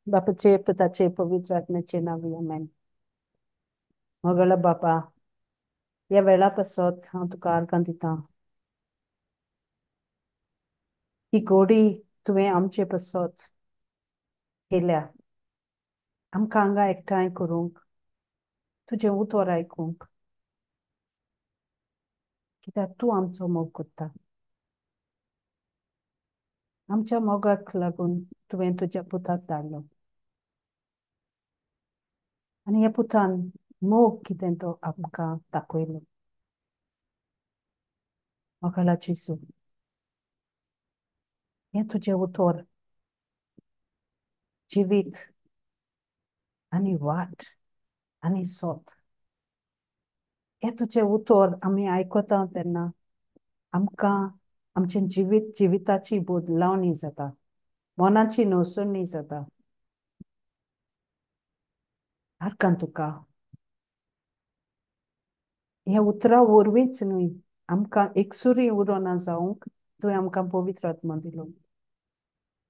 बापाचे पिताचे पवित्र आत्म्याचे नावी आमेन. मगला बापा या वेळा पासत हांव तुका आर्गां दितां. ही घोडी तुवें आमचे पासत केल्या आमकां हांगा एकठांय करूंक तुजें उतर आयकूंक कित्याक तूं आमचो मोग करता. आमच्या मोगाक लागून तुवें तुज्या पुताक धाडलो आनी ह्या पुतान मोग कितें तो आमकां दाखयलो. मोगाला जेसू हें तुजें उतर जिवीत आनी वाट आनी सोत. हें तुजें उतर आमी आयकता तेन्ना आमकां आमचें जिविताची बदलावणी जाता, मोनाची नवसणी जाता. आर्गां तुका ह्या उतरा वरवींच न्हय आमकां एकसुरी उरोना जावंक तुवें आमकां पवित्र आत्मा दिलो.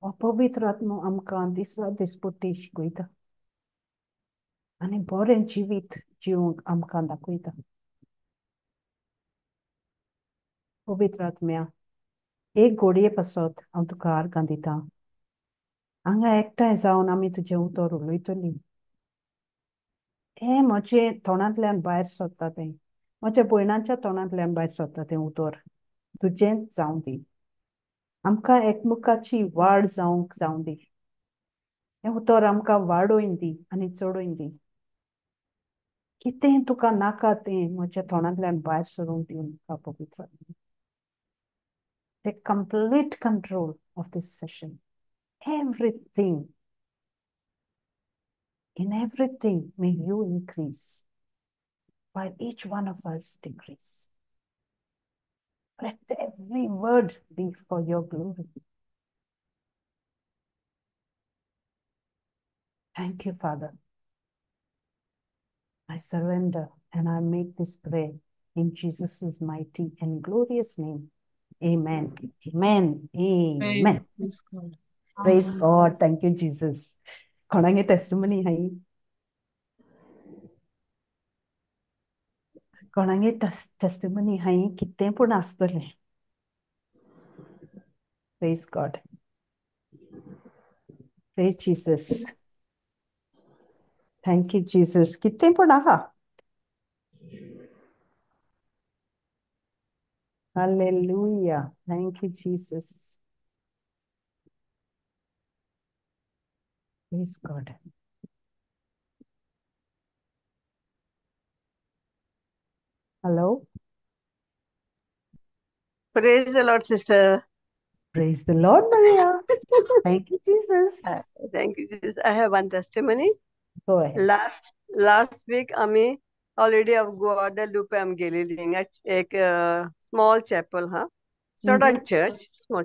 हो पवित्र आत्मा आमकां दिसा दिसपट्टी शिकयता आनी बरें जिवीत जिवंक आमकां दाखयता. पवित्र आत्म्या एक घोडये पासत हांव तुका आर्गां दितां. हांगा एकठांय जावन आमी तुजें उतर उलयतलीं. हें म्हजें तोंडांतल्यान भायर सरता तें म्हज्या भयणाच्या तोंडांतल्यान भायर सरता तें उतर तुजें जावं दी. आमकां एकमुखाची वाड जावंक जावं दी. हें उतर आमकां वाडोवन दी आनी चडोवन दी. कितें तुका नाका तें म्हज्या तोंडांतल्यान भायर सरूंक दिवं नाका पवित्र आत्मा. Take complete control of this session. Everything, in everything, may you increase, while each one of us decrease. Let every word be for your glory. Thank you, Father. I surrender and I make this prayer in Jesus' mighty and glorious name. Amen. Amen. Amen. Praise God. Praise Amen. God. Thank you, Jesus. कोणागे testimony hai? कोणागे testimony hai? कितें पूण आसतलें. Praise God. Praise Jesus. Thank you, Jesus. कितें पूण आहा. Hallelujah. Thank you, Jesus. Praise God. Hello. Praise the Lord, sister. Praise the Lord, Maria. Thank you, Jesus. Thank you, Jesus. I have one testimony. Go ahead. Last week, आम्ही already of Guadalupe आम गेलेली एक small chapel, sort of church, small.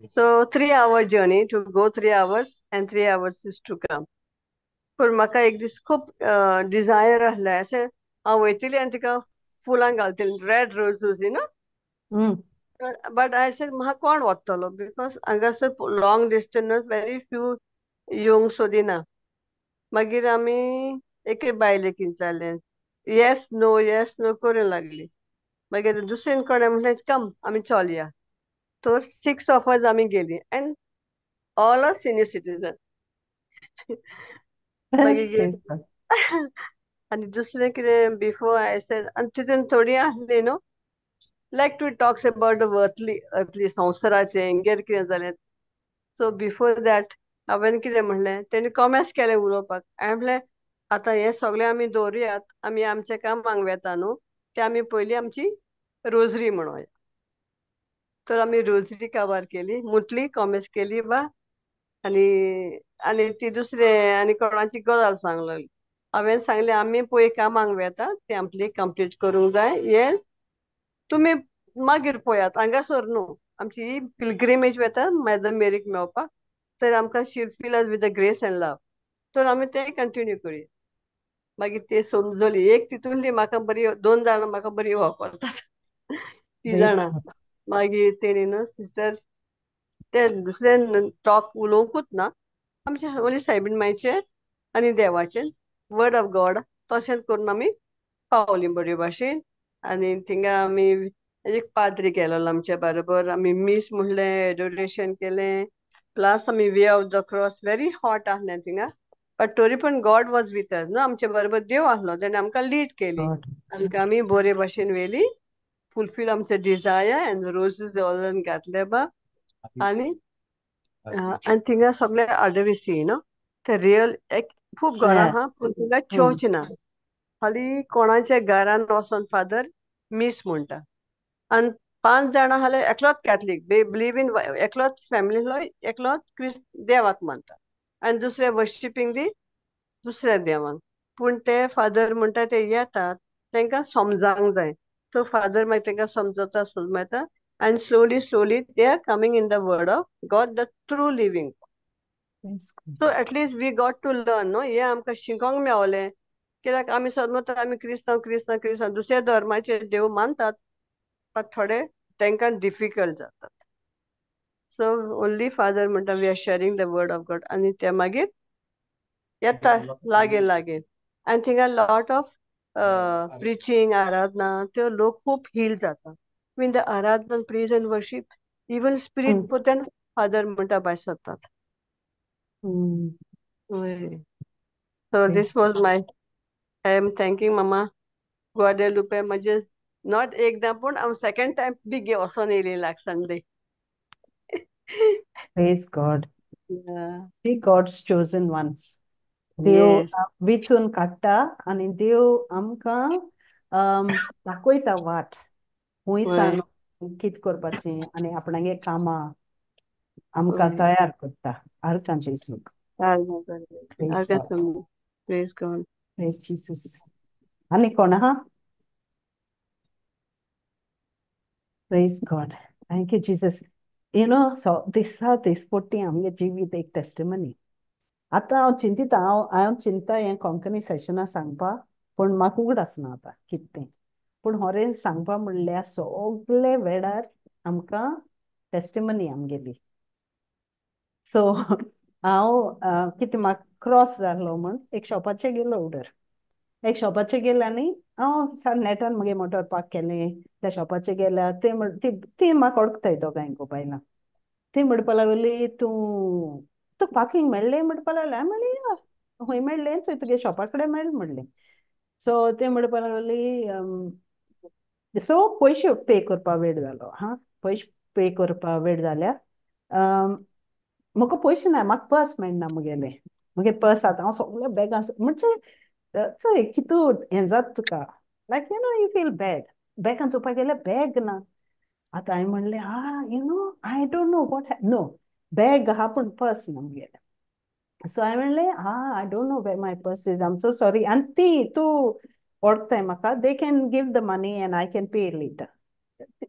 So 3 hour journey to go, 3 hours and 3 hours is to come. पण म्हाका एक दीस खूप Dzire आहलें अशें हांव वयतली आनी तिका फुलां घालतली red roses you know. But I said, म्हाका कोण वतलो बिकॉज हांगासर long distance very few young सोदी ना. मागीर आमी एके बायलेक विचारलें येस नो करूं लागली. मागीर दुसरेन कोणें म्हणलें कम आमी चलया. तर 6 of us आमी गेली and all are senior citizen. मागीर Praise गेली God. आनी दुसरें कितें बिफोर आय सेड आनी तितून थोडी आहली न्हू like to talks about the earthly संवसाराचें हेंगेर कितें जालें. सो बिफोर दॅट हांवें कितें म्हणलें तेणी कॉमेंट्स केलें उलोवपाक. हांवें म्हणलें आतां हें सगळें आमी दवरयात आमी आमच्या कामाक वेता न्हू ते आमी पयलीं आमची रोजरी म्हणोया. तर आमी रोजरी काबार केली मुटली कॉमेंट्स केली बा आनी ती दुसरें आनी कोणाची गजाल सांगूंक लागली. हांवें सांगलें आमी पळय कामाक वेता तें आपली कंप्लीट करूंक जाय. हें तुमी मागीर पळयात हांगासर न्हू आमची पिलग्रिमेज वेता मदर मेरीक मेळपाक. तर आमकां she feel us with the grace and love. तर आमी तें कंटिन्यू करुया. मागीर ती समजली एक तितूंतली म्हाका बरी 2 जाणां म्हाका बरी वापरतात. ती Praise जाणां. God. मागीर तेणी न्हू सिस्टर ते दुसरें टॉक उलोवंकूच ना आमचे ओली सायबीण मायचे आनी देवाचे वर्ड ऑफ गॉड तशेंच करून आमी पावली बरे भाशेन. आनी थिंगा आमी एक पाद्री गेलोलो आमचे बरोबर. आमी मीस म्हणलें, एडोरेशन केलें, प्लस आमी way of the cross very hot आहलें थिंगा. बट तरी पूण गॉड वॉज विथ अस न्हू. आमचे बरोबर देव आहलो जेणे आमकां लीड केली. गॉड आमकां आमी बरे भाशेन व्हेली, फुलफील आमचे डिझायर एंड रोजीस ऑल घातले बा. आनी आनी थिंगा सगळे आडवेसी न्हू. ते रियल एक खूब घरां ए आहा पूण थिंगा हम्म चर्च ना. खाली कोणाच्या घरान वचोन फादर मीस म्हणटा. आनी 5 जाणां आहले एकलोच कॅथलीक बिलीव इन एकलोच फॅमिलीलो एकलोच देवाक मानता. आनी दुसरे वर्शिपींग दी दुसऱ्या देवाक. पूण ते फादर म्हणटा ते येतात तांकां समजावंक जाय. सो फादर मागीर तांकां समजयता आनी slowly they are coming in the word of God the true living. Praise God so at least we got to learn न्हू. हें आमकां शिकोंक मेवलें. कित्याक आमी समजता आमी क्रिस्तांव दुसऱ्या धर्माचे देव मानतात पण थोडे तांकां डिफिकल्ट जातात. सो ओन्ली फादर म्हणटा we are sharing the word of God आनी ते मागीर येता लागीं आनी थिंगा लॉट ऑफ प्रिचींग आराधना त्यो लोक खूब हील जाता. इन द आराधना praise and worship even spirit hmm पोतेन फादर म्हणटा भायर सरतात. Hmm so praise this was my I am thanking mama Guadalupe. म्हणजे नॉट एकदा पूण हांव सेकंड टायम बी वचोन येयली like Sunday. Praise God we God's chosen ones. देव येस वेचून काडटा आनी देव आमकां दाखयता वाट खूंय होय सान कित करपाचें आनी आपणागे कामां आमकां तयार करता. आर्कान जेसूक praise God praise God. Praise Jesus. आनी कोण आहा? Praise God. Thank you Jesus. You know दिसा दिसपट्टी आमगे जिवीत एक टेस्टिमनी. आतां हांव चिंतिता हांव चिंता हें कोंकणी सेशनां सांगपा पूण म्हाका उगड आसना आतां कितें तें. पूण होरें सांगपा म्हणल्यार सगळे वेळार आमकां टेस्टिमनी आमगेली. सो हांव कितें म्हाका क्रॉस जालो म्हण एक शॉपाचेर गेलो उडर. एक शॉपाचेर गेलें आनी हांव नेटान म्हगे मोटर पार्क केलें. त्या शॉपाचेर गेल्यार ती म्हाका वळखताय दोगांयकू बायलां. ती म्हणपा लागली तूं तुका पार्किंग मेळ्ळें म्हणपा लागलें. हांवें म्हणलें या हूंय मेळ्ळें चोय तुगे शॉपा कडेन मेळ्ळें म्हणलें. सो ती म्हणपा लागली सो पयशे पे करपा वेळ जालो. पयशे पे करपा वेळ जाल्यार म्हाका पयशे ना म्हाका पर्स मेळना मुगेलें. मुगे पर्स आतां हांव सगळे बॅगां म्हणजे चोय कितू हें जाता तुका लायक यू फील बॅड. बॅगां चोवपा गेल्यार बॅग ना. आतां हांवें म्हणलें I don't know what no bag आहा पूण पर्स ना मुगेलें. सो हांवें म्हणलें I don't know where my purse is. I am so sorry. आनी ती तूं वळखताय म्हाका they can give the money and I can pay later.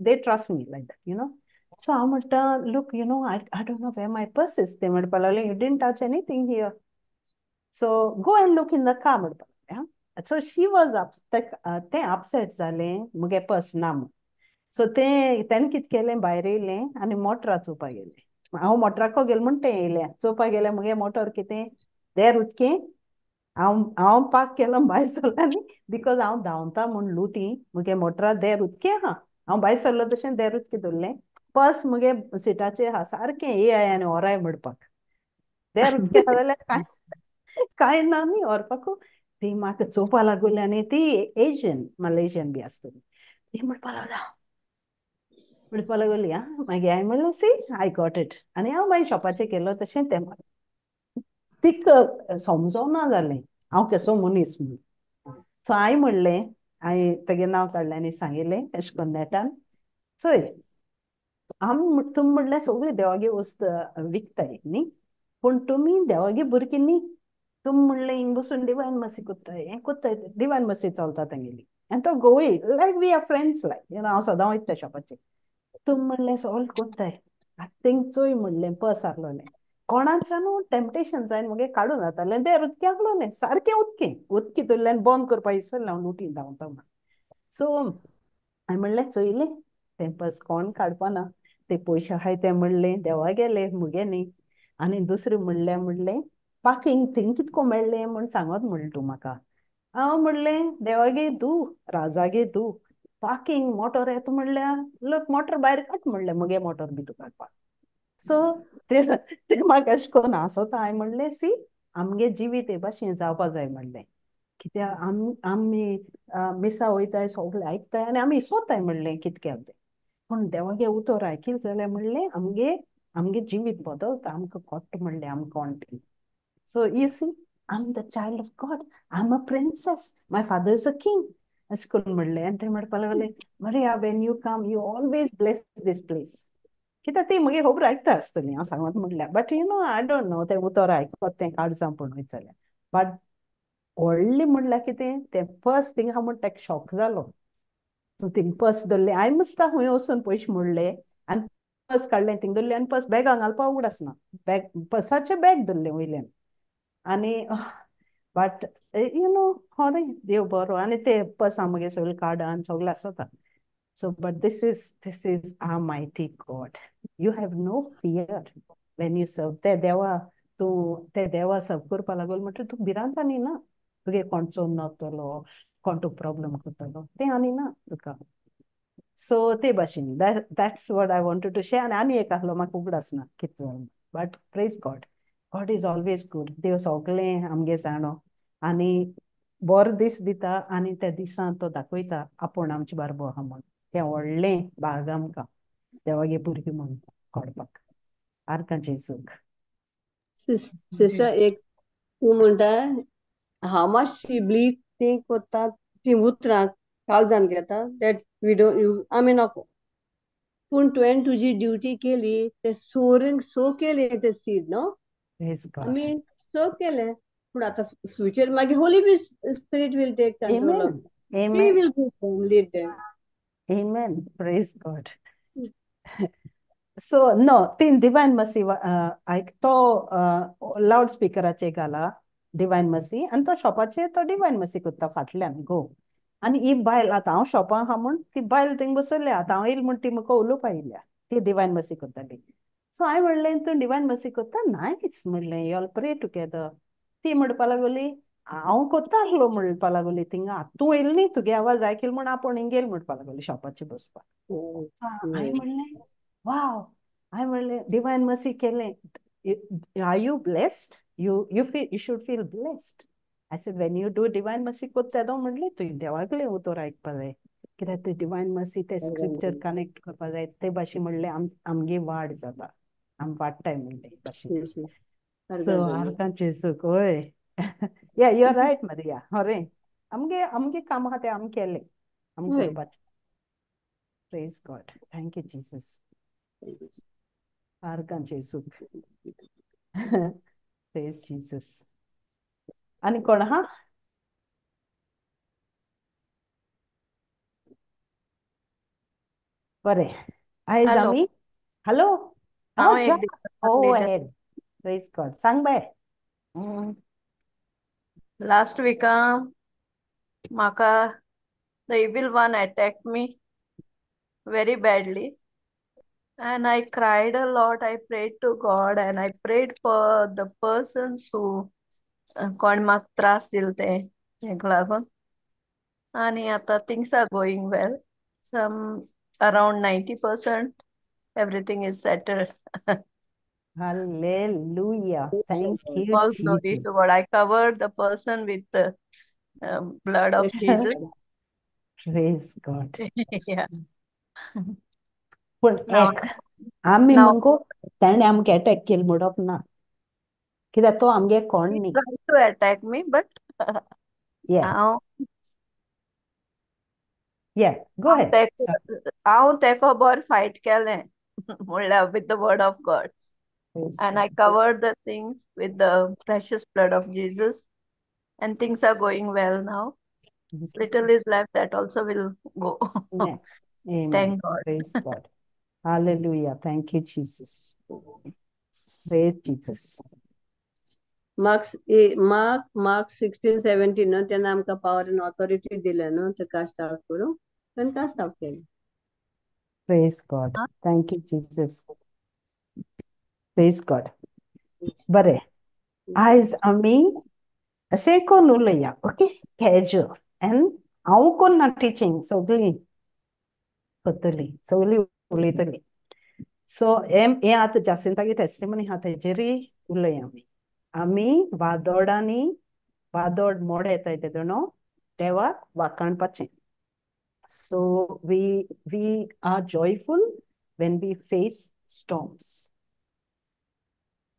They trust me like that so हांव म्हणटा look I don't know where my purse is. ते म्हणपा लागले you didn't touch anything here so go and look in the car म्हणपा लागलें. So she was तें upset जालें मुगे पर्स ना म्हूण. सो तेणें कितें केलें भायर येयलें आनी मोटरां चोवपा गेलें. हांव मोटराको गेलें म्हूण तें येयलें चोवपा गेलें मुगे मोटर कितें देर उदकें. हांव पार्क केलो भायर सरलो आनी बिकॉज हांव धांवता म्हूण लुटी मुगे मोटरा देर उदकें आहा. हांव भायर सरलो तशें देर उदकें दवरलें. पर्स मुगे सिटाचेर आहा सारकें येयाय आनी व्हराय म्हणपाक. देर उदकें आहा जाल्यार कांय ना न्ही व्हरपाकू. ती म्हाका चोवपा लागली आनी ती एशियन मलेशियन बी आसतली. ती म्हणपा लागली मागीर हांवें म्हणलें सी आय गॉट इट. आनी हांव मागीर शॉपाचेर गेलो तशें तें तीक समजोना जालें हांव केसो मनीस म्हूण. सो हांवें म्हणलें हांवें तेगे नांव काडलें आनी सांगिल्लें एशें कोन्न नेटान चोय तुमी म्हणलें सगळीं देवागे वस्त विकताय न्ही पूण तुमी देवागे भुरगीं न्ही. तुमी म्हणलें हिंग बसून डिवायन मसी कोत्ताय हें कोत्ताय डिवायन मसी चलता तेंगेली आनी तो गोवय लायक वी आर फ्रेंड्स लायक हांव सदां वयता शॉपाचेर. तुमी म्हणलें सगळें कोत्ताय तेंक चोय म्हणलें पर्स आहलोलें. कोणाच्यानू टेम्पटेशन जायन मुगे काडून जातालें देर उदकें आहलोलें सारकें उदकी दवरलें आनी बंद करपा इसरलें हांव लुटीन धांवता म्हूण. सो हांवें म्हणलें चोयलें तें पर्स कोण काडपा ना. ते पयशे आहाय ते म्हणलें देवा गेले मुगे न्ही. आनी दुसरें म्हणलें पार्किंग थिंग कितको मेळ्ळें म्हूण सांगत म्हणलें तूं म्हाका. हांव म्हणलें देवागे तूं राजागे तूं पार्किंग मोटर येता म्हणल्यार लोक मोटर भायर काड म्हणलें मगे मोटर भितर काडपाक. सो ते म्हाका अशें करून हांसोता. हांवें म्हणलें सी आमगे जिवीत हे भाशेन जावपा जाय म्हणलें. कित्याक आमी मिसा वयताय सगळें आयकताय आनी आमी इसोताय म्हणलें कितकें तें. पूण देवागे उतर आयकिलें जाल्यार म्हणलें आमगे जिवीत बदलता. आमकां कोट्टा म्हणलें आमी कोण तें. So you see, I'm the child of God. I'm a princess. My father is a king. अशें करून म्हणलें आनी ते म्हणपा लागले मरिया when you come you always bless this place. कित्याक ती म्हगे खबर आयकता आसतली हांव सांगत म्हणल्यार. But you know I don't no तें उतर आयकत तें काडजां पळोवन वयत जाल्यार. बट व्हडलें म्हणल्यार कितें तें फर्स्ट थिंग हांव म्हणटा तेका शॉक जालो. सो थिंग पर्स धरलें. हांवें मस्ता खंय वचून पयशे मोडले आनी पर्स काडलें थिंग धरलें आनी पर्स बॅगां घालपा उगडासना. बॅग पर्साचें बॅग धरलें वयल्यान आनी बट यू नो हरे देव बरो आनी ते पर्सां म्हगे सगळीं कार्डां आनी सगळें आसता. So, but this is our mighty God. You have no fear when you serve. ते देवा सर्व करपा लागलो म्हणटा तूं भिरांत आनी ना. तुगे कोणचो नतलो कोण तूं प्रॉब्लेम करतलो तें आनी ना तुका. सो ते भाशेन that's what I wanted to share. आनी एक आहलो म्हाका उगडासना कितें जालें. But praise God. God is always good. देव सगळें आमगे जाणो आनी बरो दीस दिता आनी त्या दिसान तो दाखयता आपूण आमचे बारबो आहा म्हूण. तें व्हडलें भाग आमकां देवागे भुरगीं म्हूण काडपाक. आर्का जेजूक. सिस्टर एक तूं म्हणटा हाऊ मच शी बिलीव ती कोत्ता ती उतरां काळजान घेता दॅट वी डोंट आमी नॉको. पूण तुवें तुजी ड्युटी केली ते सो केले ते सीड न्हू. प्रेज आमी गॉड. सो केलें पूण आतां फ्युचर मागीर Holy Spirit will take control of. Amen. He Amen. Will lead them. Amen. Praise God. So, no, तीन डिवाइन मसी तो लाउड स्पिकराचे घाला डिवाइन मसी आनी तो शॉपाचे तो डिवाइन मसी करता फाटल्यान गो. आनी ही बायल आतां हांव शॉपां आहा म्हूण ती बायल थिंग बसयल्या. आतां हांव येयलें म्हूण ती म्हाका उलोवपा येयल्या ती डिवाइन मसी करताली. सो हांवें म्हणलें तूं डिवाइन मसी करता नायस म्हणलें यू ऑल प्रे टुगेदर. ती म्हणपा लागली हांव कोत्ता आसलो म्हणपा लागली थिंगा तूं येयली न्ही तुगे आवाज आयकलो म्हूण आपूण हिंगेल म्हणपा लागली शॉपाचेर बसपाक. हांवें म्हणलें वाव. हांवें म्हणलें डिवाइन मसी केलें. Are you blessed? You should feel blessed. I said, when you do divine mercy कोत्ता तो म्हणलें तुवें देवागलें उतर आयकपा जाय. कित्याक ते डिवाइन मसी ते स्क्रिप्चर कनेक्ट करपा जाय ते भाशेन म्हणलें आमगे वाड जाता. आमी वाडटाय म्हणलें भाशेन. सो आर्का जेजूक हय. Yeah you are right Maria. हरें आमगे काम आहा तें आमी केलें आमी करपाचें. Praise God. Thank you Jesus. आर्का जेजूक. Praise Jesus. आनी कोण आहा? बरें आयज हॅलो आमी हॅलो हांव जा एक गो दिवस अहेड. Praise God. सांग बाय. लास्ट वीका म्हाका the evil one attacked me very badly and I cried a lot. I prayed to God and I prayed for the persons who कोण म्हाका त्रास दिले ते हेक लागून आनी आतां things are going well. Some around 90% everything is settled. Hallelujah. Thank you All glory Jesus. to God. I covered the person with the blood of Jesus. Praise God. Yeah. पूण Now, एक आमी now मंगो ताणें आमकां attack केलें म्हणप ना. कित्याक तो आमगे कोण he न्ही. tried to attack me, but Yeah. हांव Yeah. Go ahead. हांव तेको बरें फायट केलें म्हणल्यार with the word of God. Praise And I God. covered the things with the precious blood of Jesus. And things are going well now. Little is left, that also will go. Amen. Amen. Thank God. Praise God. Hallelujah. Thank you, Jesus. Praise Jesus. Mark 16-17 न्हू तेन्ना आमकां power end authority दिले न्हू तेका start करूं तेन्ना start केलें. Praise God. Thank you, Jesus. Praise God. बरें आयज आमी अशें कोन्न उलया ओके कॅज्युअल एंड हांव कोन्ना टिचींग सगळीं करतलीं सगळीं उलयतलीं सो हें आतां जासिंतागे टेस्टिमनी आहा तेजेरूय उलया आमी वादोडांनी वादोड मोड येताय तेदो न्हू देवाक वाखाणपाचें so we are joyful when we face storms.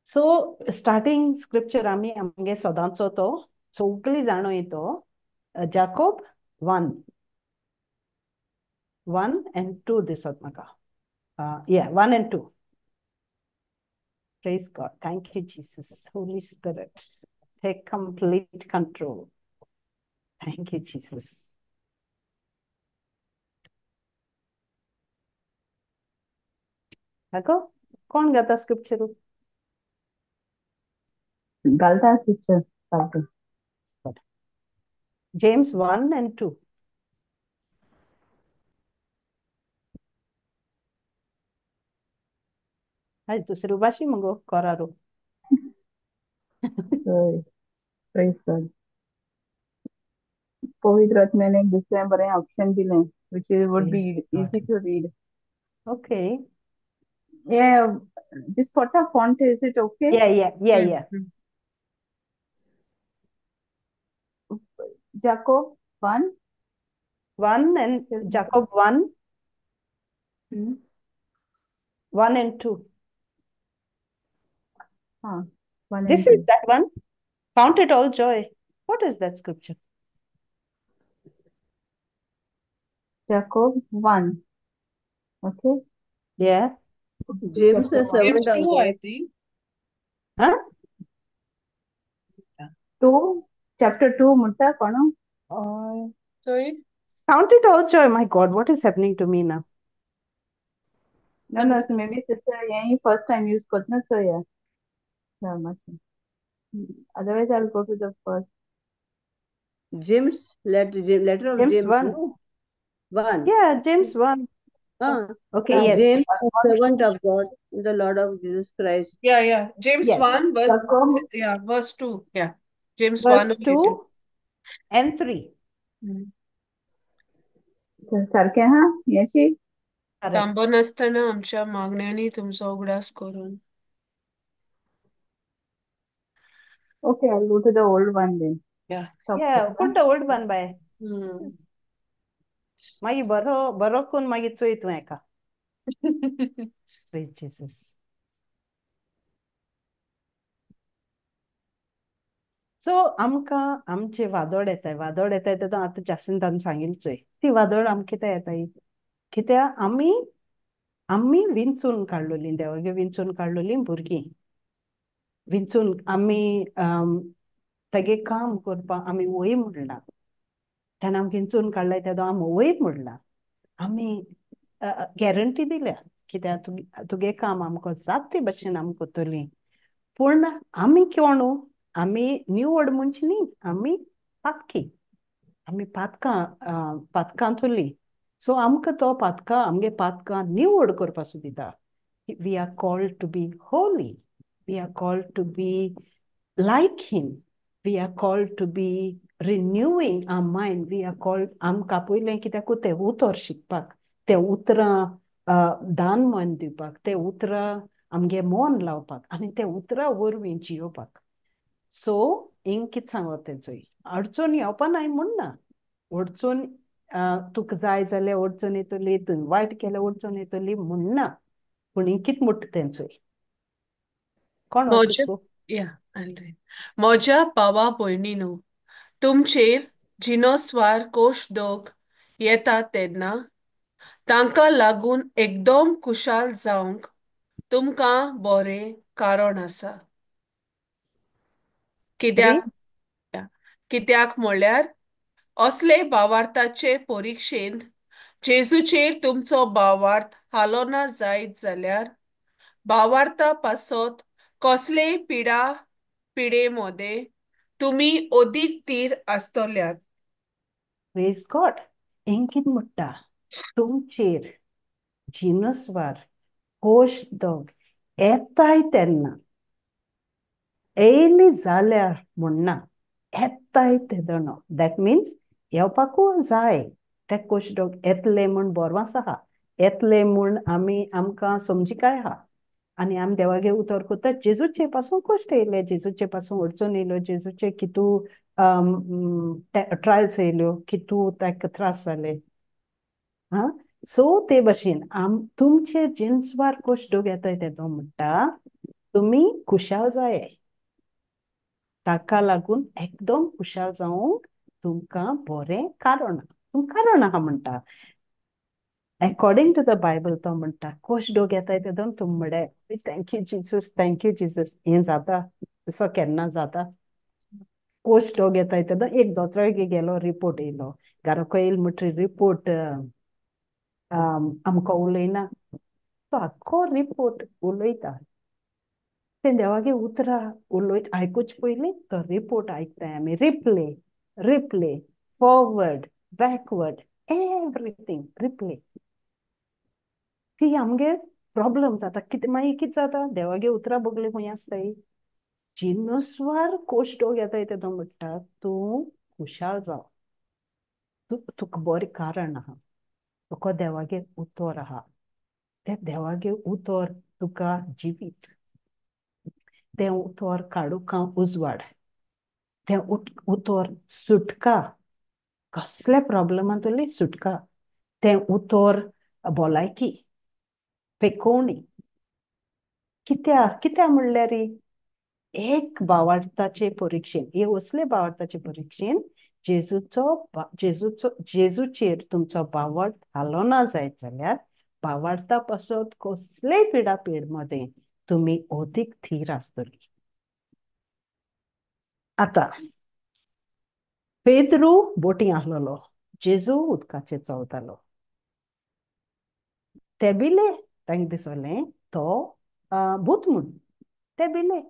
So starting scripture आमी आमगे सदांचो तो सगळीं जाणो येतो जाकोब 1 and 2 दिसत म्हाका yeah 1 and 2 praise God thank you Jesus Holy Spirit take complete control thank you Jesus Ako कोण घाता स्क्रिप्चर घालता टिचर घालता James 1 and 2 Ay, दुसरी भाषी मगो कोरारू प्रेज गॉड पवित्र आत्म्याने एक दुसरें बरें ऑप्शन दिलें which would be easy to read. Okay. Yeah, this photo font is it okay? Yeah. Jacob 1 and Jacob 1 1 and 2 1 this and is that one count it all joy what is that scripture Jacob 1 okay yeah James is servant of James 2, God. I think. huh 2 chapter 2 mutta kono Sorry. count it all joy my God what is happening to me now no so maybe sister yahi first time use kotna so yeah much otherwise I'll go to the first James, letter of James James, 1 no? 1. yeah James 1 okay yes James, servant of God, the Lord of Jesus Christ. Yeah. James Yes. 1, verse, Jacob verse 2. Yeah. James verse 1. 2 and 3 सारखे हा याची Correct. तांबो नासतना आमच्या मागण्यांनी तुमचो उगडास करून okay I'll go to the old one then Yeah. Yeah, put the old one by. Hmm. मागी बरो कोण मागी चोयत हेका Praise Jesus. सो आमकां आमचे वादोड येताय तेदो आतां जासिंतान सांगिल्चोय ती वादोड आमकां कित्याक येताय कित्याक आमी विंचून काडलोलीं देवागे विंचून काडलोलीं भुरगीं विंचून आमी तेगे काम करपाक आमी वय म्हणला तेन्ना आमकां विंचून काडलाय तेदो आमी वय म्हणला आमी गॅरंटी दिल्या कित्याक तुगे काम आमकां जाता ते भाशेन आमी कोत्तोलीं पूण आमी कोणू आमी निवड म्हणचे न्ही आमी पातकी आमी पातकांतुलीं सो आमकां तो आमगे पातकां निवड करपा दिता we are called to be holy we are called to be like him we are called to be renewing our mind we are called आमकां पयलें कित्याक तें उतर शिकपाक तें उतरां दान मन दिवपाक तें उतरां आमगे मोन लावपाक आनी तें उतरां वरवीं जियोवपाक सो हिंग कितें सांगप तेचोय अडचण येवपा नाय म्हणना अडचण तुका जाय जाल्यार अडचण येतली तुवें वायट केल्यार अडचण येतली म्हणना पूण हिंग कितें म्हणटा तेंचोय कोण वाचतलो म्हज्या भावा भयणीनो तुमचेर जिनोस्वार कोश दोग येतात तेन्ना तांकां लागून एकदम खुशाल जावंक तुमकां बरें कारण आसा कित्याक म्हणल्यार असले भावार्थाचे परिक्षेंत जेजूचेर तुमचो भावार्थ हालो ना जायत जाल्यार भावार्था पासत कसलेय पिडेमध्ये तुम्ही अदीक तीर आसतल्यात प्रेज गॉड हिंग कितें म्हणटा तुमचेर जिनस्वार कोश दोग येताय तेन्ना येयली जाल्यार म्हणना येताय तेदोन दॅट मिन्स येवपाकू जाय ते कुश्टोक येतले म्हूण बोरवांस आहा येतले म्हूण आमकां समजिकाय आहा आनी आमी देवागे उतर कोत्ता जेजूचे पासून कश्ट येयले जेजूचे पासून अडचण येयल्यो जेजूचे कितू ट्रायल्स येयल्यो कितू ताका त्रास जाले हा सो ते भाशेन तुमचे जिन्सवार कश्ट येताय तेदो म्हणटा तुमी खुशाल जाये ताका लागून एकदम खुशाल जावंक तुमकां बरें कारण आहा म्हणटा अकॉर्डिंग टू द बायबल तो म्हणटा कश्ट येताय तेदोन तुमी म्हडे थँक्यू जिजस हें जाता तसो केन्ना जाता कश्ट येताय तेदोन एक दोतोरागे गेलो रिपोर्ट येयलो घाराको येयलो म्हणटरी रिपोर्ट आमकां उलयना तो आख्खो रिपोर्ट उलयता ते देवागे उतरां आयकूच पयलीं तो रिपोर्ट आयकताय आमी replay forward backward everything replay ती आमगे प्रॉब्लेम जाता मागीर कितें जाता देवागे उतरां बगले खूंय आसताय जिनसवार कश्ट येताय तेदो म्हणटा तूं खुशाल जाव तुका बरें कारण आहा तुका देवागे उतर आहा ते देवागे उतर तुका जिवीत तें उतर काडूंक उजवाड तें उतर सुटका कसल्या प्रॉब्लेमांतली सुटका तें उतर भलायकी पेकोवणी कित्या म्हणल्यार एक भावार्थाचे परिक्षेन हे असले भावार्थाचे परिक्षेन जेजूचेर तुमचो भावार्थ घालो ना जायत जाल्यार भावार्था पासत कसलेय पिडापीड मध्ये तुमी अदीक थीर आसतली आतां पेद्रू बोटी आहलोलो जेजू उदकाचेर चलतालो ते बिले तांकां दिसलें तो भूत म्हूण ते बिले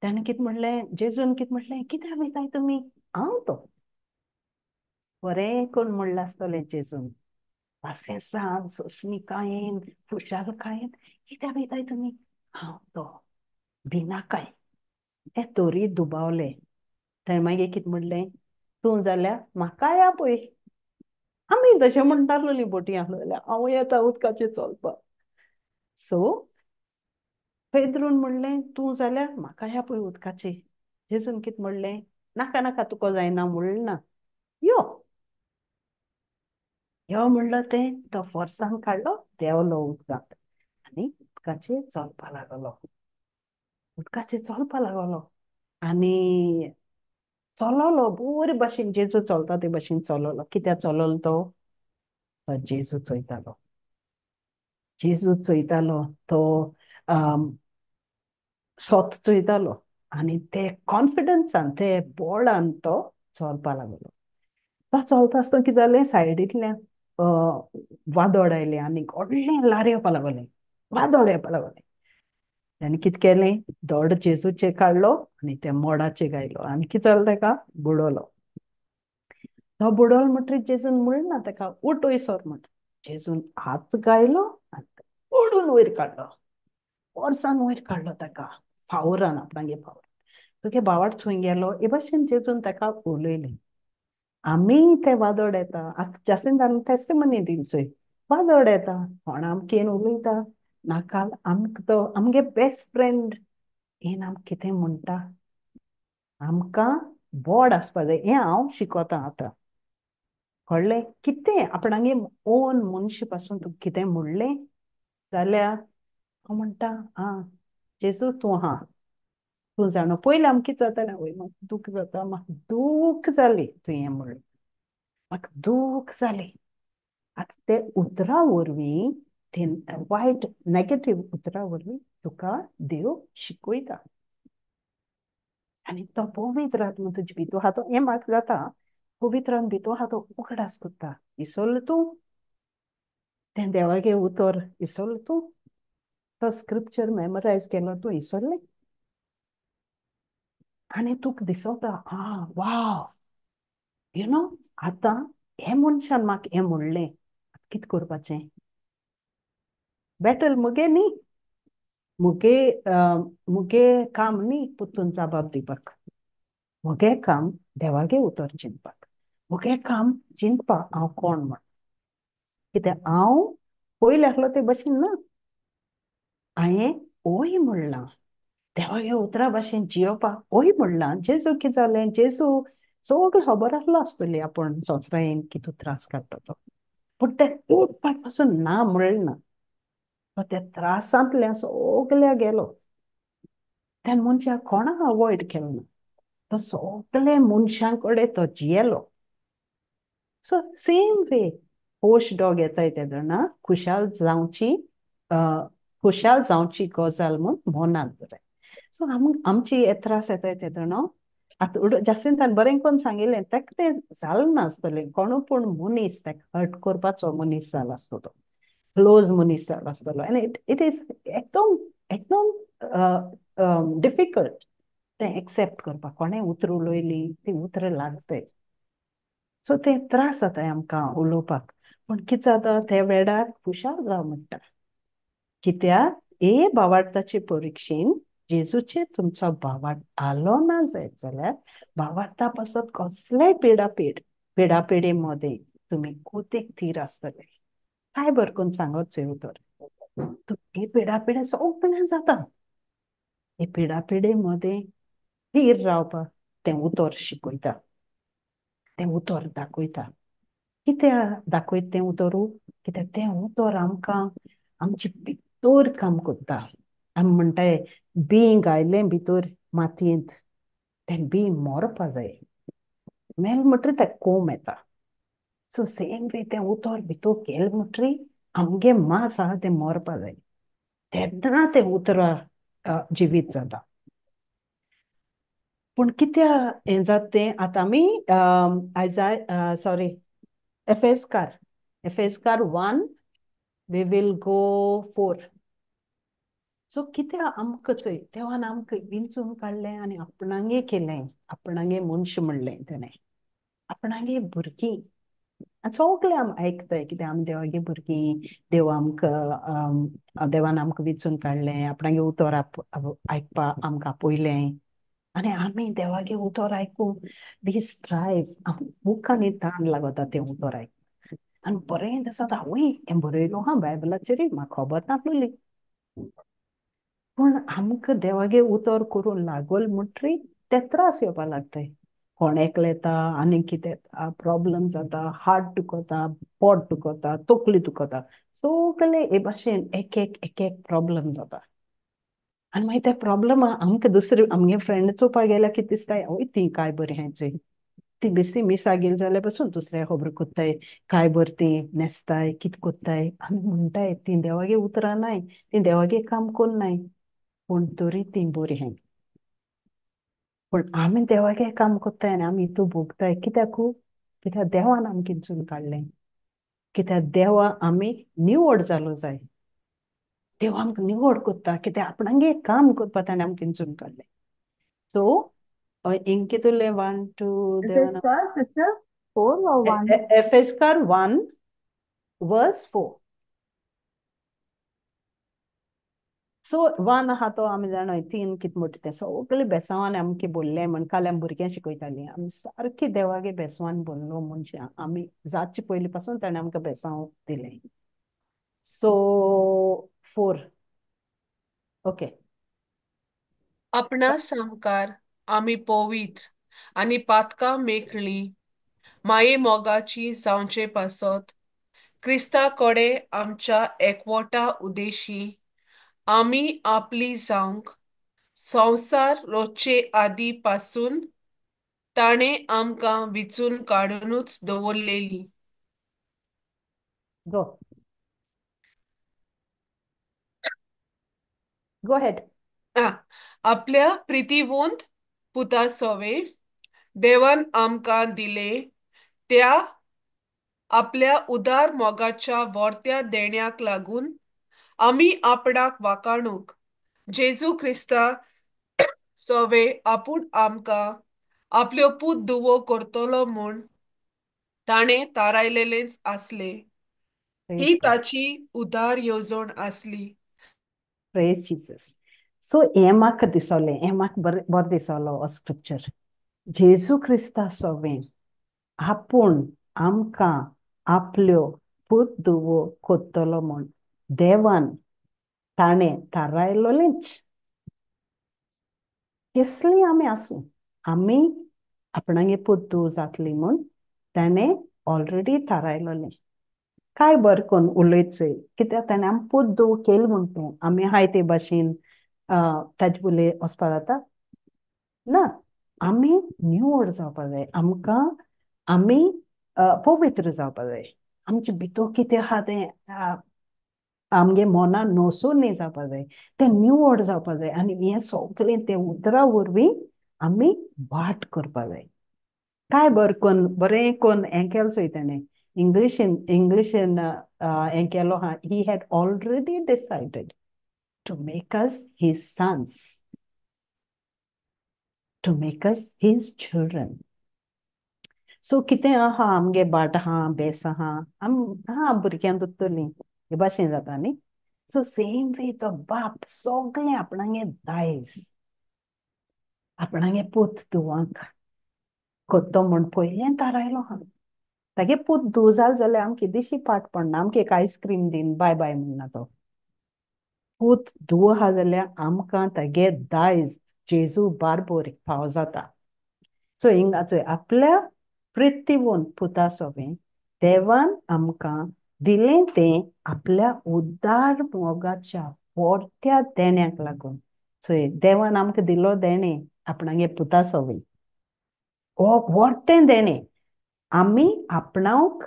ताणें कितें म्हणलें जेजून कितें म्हणलें कित्याक भिताय तुमी हांव तो बरें करून म्हणलें आसतलें जेजून पासियेंसान सोंसणीकायेन खुशालकायेन कित्याक भिताय तुमी हांव तो भिनाकाय ते तोरी दुबावले ताणें मागीर कितें म्हणलें तूं जाल्यार म्हाकाय आपय आमी तशें म्हणटालोली बोटी आहलोल्या हांव येता उदकाचेर चलपाक सो पेद्रून म्हणलें तूं जाल्यार म्हाकाय आपय उदकाचेर जेजून कितें म्हणलें नाका नाका तुका जायना म्हणलें ना यो यो म्हणलो तें तो फोर्सान काडलो देंवलो उदकांत आनी उदकाचेर चलपा लागलो आनी चलोलो बरे भाशेन जेजू चलता ते भाशेन चलोलो कित्याक चलोलो तो जेजू चोयतालो तो सोत चोयतालो आनी ते कॉन्फिडन्सान ते बोल्डान तो चलपा लागलो तो चलता आसतना कितें जालें सायडींतल्यान वादळ आयलें आनी व्हडलें ल्हार येवपा लागलें वादळ येवपा लागलें ताणें कितें केलें दोड जेजूचेर काडलो आनी त्या मोडाचेर गायलो आनी कितें जालें ताका बुडलो तो बुडलो म्हणटरीर जेजून म्हणलें ना ताका उठ वयसर म्हण जेजून हात गायलो आनी ओडून वयर काडलो वर्सान वयर काडलो ताका फावरान आपणागे फावर तुगे भावार्थ थंय गेलो हे भाशेन जेजून ताका उलयलें आमी ते वादळ येता जासीन जाणून टेस्टिमनी दिवचोय वादळ येता कोण आमकेन उलयता नाका आमगे बेस्ट फ्रेंड हें आमकां कितें म्हणटा आमकां बोड आसपा जाय हें हांव शिकोतां आतां कळ्ळें कितें आपणागे ओन मनशा पासून तुका कितें म्हणलें जाल्यार हांव म्हणटा आं जेजू तूं आहा तूं जाणो पयलीं आमकां कितें जातालें वय म्हाका दूख जाता म्हाका दूख जाली तुवें म्हणलें म्हाका दूख जाली आतां ते उतरा वरवीं ते वायट नेगेटीव उतरा वरवीं तुका देव शिकयता आनी तो पवित्र आत्मा तुजे भितर आहा तो हें म्हाका जाता पवित्र आत्मा भितर आहा तो उगडास कोत्ता इसरलो तूं तें देवागे उतर इसरलो तूं तो स्क्रिप्चर मेमोरायज केलो तूं इसरलें आनी तुका दिसोता वाव यू नो आतां हे मनशान म्हाका हें म्हणलें कितें करपाचें बॅटल मुगे न्ही मुगे मुगे काम न्ही पुतून जबाब दिवपाक. मुगे काम देवागे उतर चिंतपाक. मुगे काम चिंतपाक हांव कोण म्हण. कित्याक हांव पयलीं आसलो ते भशेन ना. हांवें ओय म्हणलां देवागे उतरा भाशेन जियोवपाक ओय म्हणलां. जेजू कितें जालें जेजू सगळें खबर आसलो आसतली आपूण संवसारान कितू त्रास काडटा तो. पूण ते उठपाक पासून ना म्हणलें ना. तो त्या त्रासांतल्यान सगळ्या गेलो. त्या मनशाक कोणाक अवॉयड केलो ना. तो सगळे मनशां कडेन तो जियेलो. सो सेम वे होश डॉग येताय तेदोना खुशाल जावची गजाल म्हूण मोनात बरें. सो आमची हे त्रास येताय तेदोना आतां जास्तींतान बरें कोन्न सांगिल्लें तेका तें जालें नासतलें. कोणू पूण मनीस तेका हर्ट करपाचो मनीस जालो आसतो तो. क्लोज मनीस जालो आसतलो. आनी इट इज एकदम एकदम डिफिकल्ट तें एक्सेप्ट करपाक. कोणें उतर उलोयली ती उतर लागताय. सो ते त्रास जाताय आमकां उलोवपाक. पूण कितें जाता त्या वेळार खुशाल जाव म्हणटा. कित्याक हे भावार्थाचे परिक्षेन जेजूचे तुमचो भावार्थ आलो ना जायत जाल्यार भावार्था पासत कसलेय पिडापिडे मध्ये तुम्ही कोतेक थीर आसतले. काय बर कोन्न सांगोचें उतर. हे पिडापिडे सगळ्यांक जाता. हे पिडापिडे मध्ये थीर रावपाक तें उतर शिकयता. तें उतर दाखयता. कित्याक दाखयता तें उतरू. कित्याक तें उतर आमकां आमची भितर काम करता. आमी म्हणटाय बीं घायलें भितर मातयेंत तें बीं मरपा जाय. मेल म्हणटरी तेका कोंब येता. सो सेम वे तें उतर भितर गेलें म्हणटरी आमगे मांस आहा तें मरपा जाय. तेन्ना तें उतर जिवीत जाता. पूण कित्याक हें जाता तें आतां आमी एफेसकार 1 we will go 4. सो कित्याक आमकां चोय देवान आमकां विंचून काडलें आनी आपणागे केलें. आपणागे मनश म्हणलें तेणें. आपणागे भुरगीं आनी सगळे आमी आयकताय कित्याक आमी देवागे भुरगीं. देवान आमकां विंचून काडलें. आपणागे उतर आयकपाक आमकां आपयलें. आनी आमी देवागे उतर आयकून वी स्ट्रायव बुकांनी ताण लागता तें उतर आयकून. आनी बरें दिसता आवय हें बरयलो हा बायबलाचेर म्हाका खबर नासलोली. पूण आमकां देवागे उतर करून लागल म्हणटरी ते त्रास येवपा लागताय. कोण एकलो येता आनी कितें प्रॉब्लेम जाता. हार्ट दुखता पोट दुखता तकली दुखता. सगळे हे भाशेन एक एक प्रॉब्लेम जाता. आनी मागीर ते प्रॉब्लेम आमकां दुसरे आमगे फ्रेंड चोवपाक गेल्यार कितें दिसताय आवय ती काय बरी हें चोय. ती बेश्टी मिसा गेली जाल्यार पासून दुसऱ्या खबर कोत्ताय काय बर ती न्हेसताय कितें कोत्ताय. आमी म्हणटाय ती देवागे उतरां नाय. ती देवागे काम कोन्नाय. पूण तरी ती बरी हें. पूण आमी देवागे काम कोत्ताय आनी आमी हितू भोगताय कित्याकू. कित्याक देवान आमकां हिंचून काडलें. कित्याक देवा आमी निवड जालो जाय. देव आमकां निवड कोत्ता कित्याक आपणागे काम करपा ताणें आमकां हिंचून काडलें. सो इंकितुलें 1 2 देवान Ephesians sister 4 or 1? एफेसकार 1 verse 4. So 1 आहा तो आमी जाणाय 3 कितें म्हणटा तें सगळे बेसांवान आमकां बोल्लें म्हण काल्यां भुरग्यां शिकयतालीं. आमी सारकी देवागे बेसांवान बोल्लो मनशां. आमी जातचे पयलीं पासून ताणें आमकां बेसांव दिलें. So 4 okay. आपणा सामकार आमी पवित्र आनी पातकां मेकळीं माये मोगाची जावचे पासत क्रिस्ता कडेन आमच्या एकवटा उदेशी आमी आपली जावंक संवसार रोचे आदी पासून ताणें आमकां विचून काडूनच दवरलेली. गो हेड. आपल्या प्रितीवंत पुता सोवे देवान आमकां दिले त्या आपल्या उदार मोगाच्या वर्त्या देण्याक लागून आमी आपणाक वाकाणूक जेजू क्रिस्ता सोवे आपूण आमकां आपल्यो पूत धुवो करतलो म्हूण ताणें थारायलेलेंच आसलें. ही ताची उदार येवजण आसली. Praise Jesus. सो हें म्हाका दिसोलें, हें म्हाका बरो दिसोलो हो स्क्रिप्चर. जेजू क्रिस्ता सोवें आपूण आमकां आपल्यो पूत धुवो कोत्तलो म्हूण देवान ताणें थारायलोलेंच. कसलीं आमी आसूं, आमी आपणागे पूत धुव जातली म्हूण ताणें ऑलरेडी थारायलोलें. काय बरें करून उलयतचोय, कित्याक ताणें आमी पूत धुव केली म्हणटू आमी हाय ते भाशेन ताजे फुडें वचपा जाता ना. आमी निवड जावपा जाय, आमकां आमी पवित्र जावपा जाय. आमचे भितर कितें आहा तें आमगे मोनान नसून न्ही जावपा जाय, तें निवड जावपा जाय. आनी हें सगळें तें उतरा वरवीं आमी वाट करपा जाय. काय बरें कोन्न हें केलें चोय ताणें इंग्लिशीन हें केलो आहा, he had already decided to make us his sons, to make us his children. So कितें आहा आमगे बाट आहा बेस आहा भुरग्यां दोत्तोलीं हे भाशेन जाता न्ही. सो सेम वे तो बाप सोगलें आपणागे दायज आपणागे पूत धुवंक कोत्तो म्हूण पयलें थारायलो आहा. तागे पूत धुव जाल जाल्यार आमकां किदेंशी पाट पडना, आमकां एक आयस्क्रीम दीन बाय बाय म्हणना तो. पूत धुव आहा जाल्यार आमकां तागे दायज जेजू बारबर फावो जाता. सो हिंगा चोय आपल्या पृथ्वीवन पुता सोवें देवान आमकां दिलें तें आपल्या उद्दार मोगाच्या व्हडत्या देण्याक लागून. चोय देवान आमकां दिलो देणें आपणागे पुता सोवें, हो व्हडतें देणें आमी आपणावंक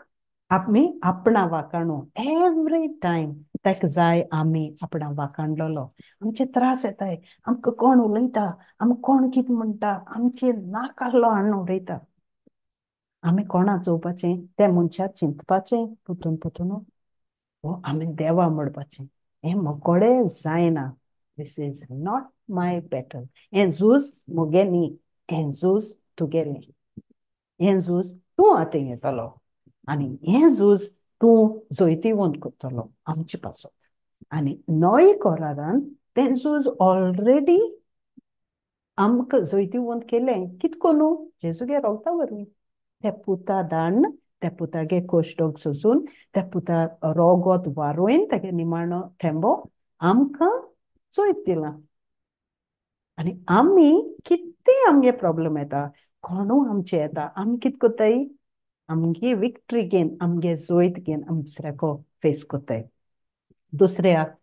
आमी आपणा वाकाणू एवरी टायम ताका जाय आमी आपणा वाकाणलोलो. आमचे त्रास येताय, आमकां कोण उलयता, आमकां कोण कितें म्हणटा, आमचे नाकाल्लो हाडून उडयता. आमी कोणा चोवपाचें, त्या मनशाक चिंतपाचें पोतून पोतून वो आमी देवा म्हणपाचें. हें मोकोडें जायना, this is not my battle. हें झूज मुगे न्ही, हें झूज तुगेलें. हें झूज तूं हातीन घेतलो आनी हें झूज तूं जोयतीवंत कोत्तलो आमचे पासून. आनी नॉय कोरारान तें झूज ऑलरेडी आमकां जोयतीवंत केलें. कित कोनू जेजूगे रोगता वरवीं त्या पुता धाडन, त्या पुतागे कोश्टोक सोंसून, त्या पुता रोगोत वारोयन तेगे निमाणो थेंबो आमकां चोयत दिलां. आनी आमी कितें आमगे प्रॉब्लेम येता, कोणू आमचे येता, आमी कित कोत्ताय, आमगे विक्ट्री घेन, आमगे जोयत घेन आमी दुसऱ्याको फेस कोत्ताय. दुसऱ्याक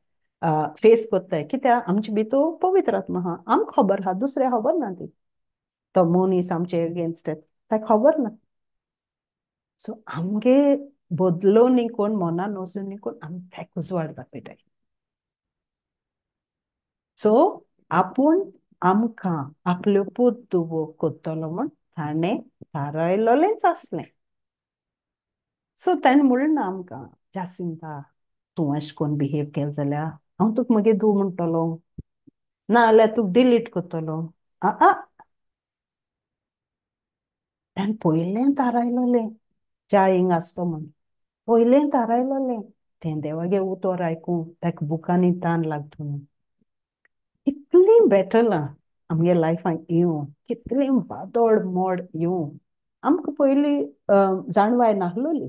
फेस कोत्ताय कित्याक आमचे भितर पवित्र आत्मा आहा. आमकां खबर आहा, दुसऱ्याक खबर ना ती. तो मनीस आमचे अगेन्स्ट ताका खबर ना. सो आमगे बदलो न्ही कोण मोनान वचून न्ही कोण आमी ताका उजवाड दाखयताय. सो आपूण आमकां आपल्यो पूत धुवो कोत्तलो म्हूण ताणें थारायलोलेंच आसलें. सो ताणें म्हणलें ना आमकां जासिंता तूं अशें कोन्न बिहेव केलें जाल्यार हांव तुका मागीर धुव म्हणटलो, ना जाल्यार तुका डिलीट कोत्तलो. ताणें पयलें थारायलोलें च्या हिंग आसतो म्हूण, पयलें थारायलोलें तें देवागे उतर आयकूं ताका बुकांनी तान लागता म्हूण. कितलीं बॅटलां आमगे लायफान येवं, कितलीं वादोळ मोड येवं आमकां पयलीं जाणवाय नाहलोली.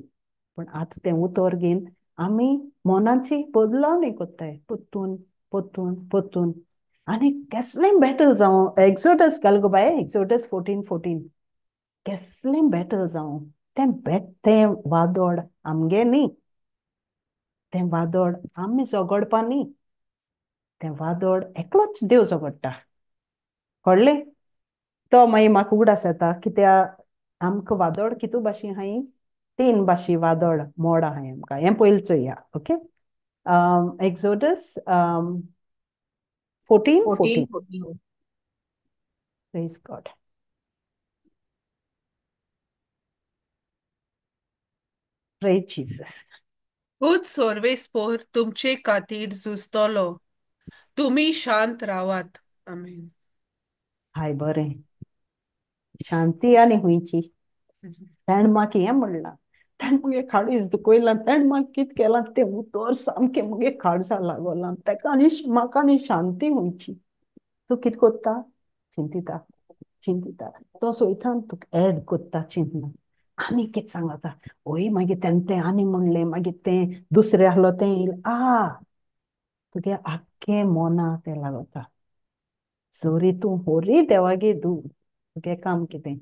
पूण आतां तें उतर घेवन आमी मोनाची बदलावणी कोत्ताय पोत्तून पोत्तून पोत्तून. आनी केसलें बॅटल जावं एक्सोडस घाल गो बाये, एक्सोडस 14:14 केसलें बॅटल जावं तें वादोळ आमगे न्ही, तें वादोळ आमी झगडपा न्ही, तें वादोळ एकलोच देव झगडटा. कळ्ळें? तो मागीर म्हाका उगडास येता कित्याक आमकां वादोळ कितू भाशेन आहाय, 3 भाशेन वादोळ मोड आहाय आमकां. हें पयलीं चोया. Okay, exodus 14:14. 14. Praise God. Praise Jesus. पूत सोर्वेस्पोर तुमचे खातीर झुजतलो. तुमी शांत रावात. आमेन. हाय बरें, शांती आनी हुंयची. ताणें म्हाका हें म्हणलां, ताणें मुगे खाडी दुखयला ताणें म्हाका कितें केलां तें उतर सामकें मुगे खाडसा लागोलां ताका आनी म्हाका आनी शांती हुंयची तूं कितें कोत्ता चिंतिता चिंतिता तो सोयतान तुका एड कोत्ता चिंतना आनी कितें सांगता ओय मागीर तें आनी म्हणलें मागीर तें दुसरें आहलो तें येयलें तुगे आख्खें मोना तें लागता जोरी तूं होरी देवागेर दू तुगे काम कितें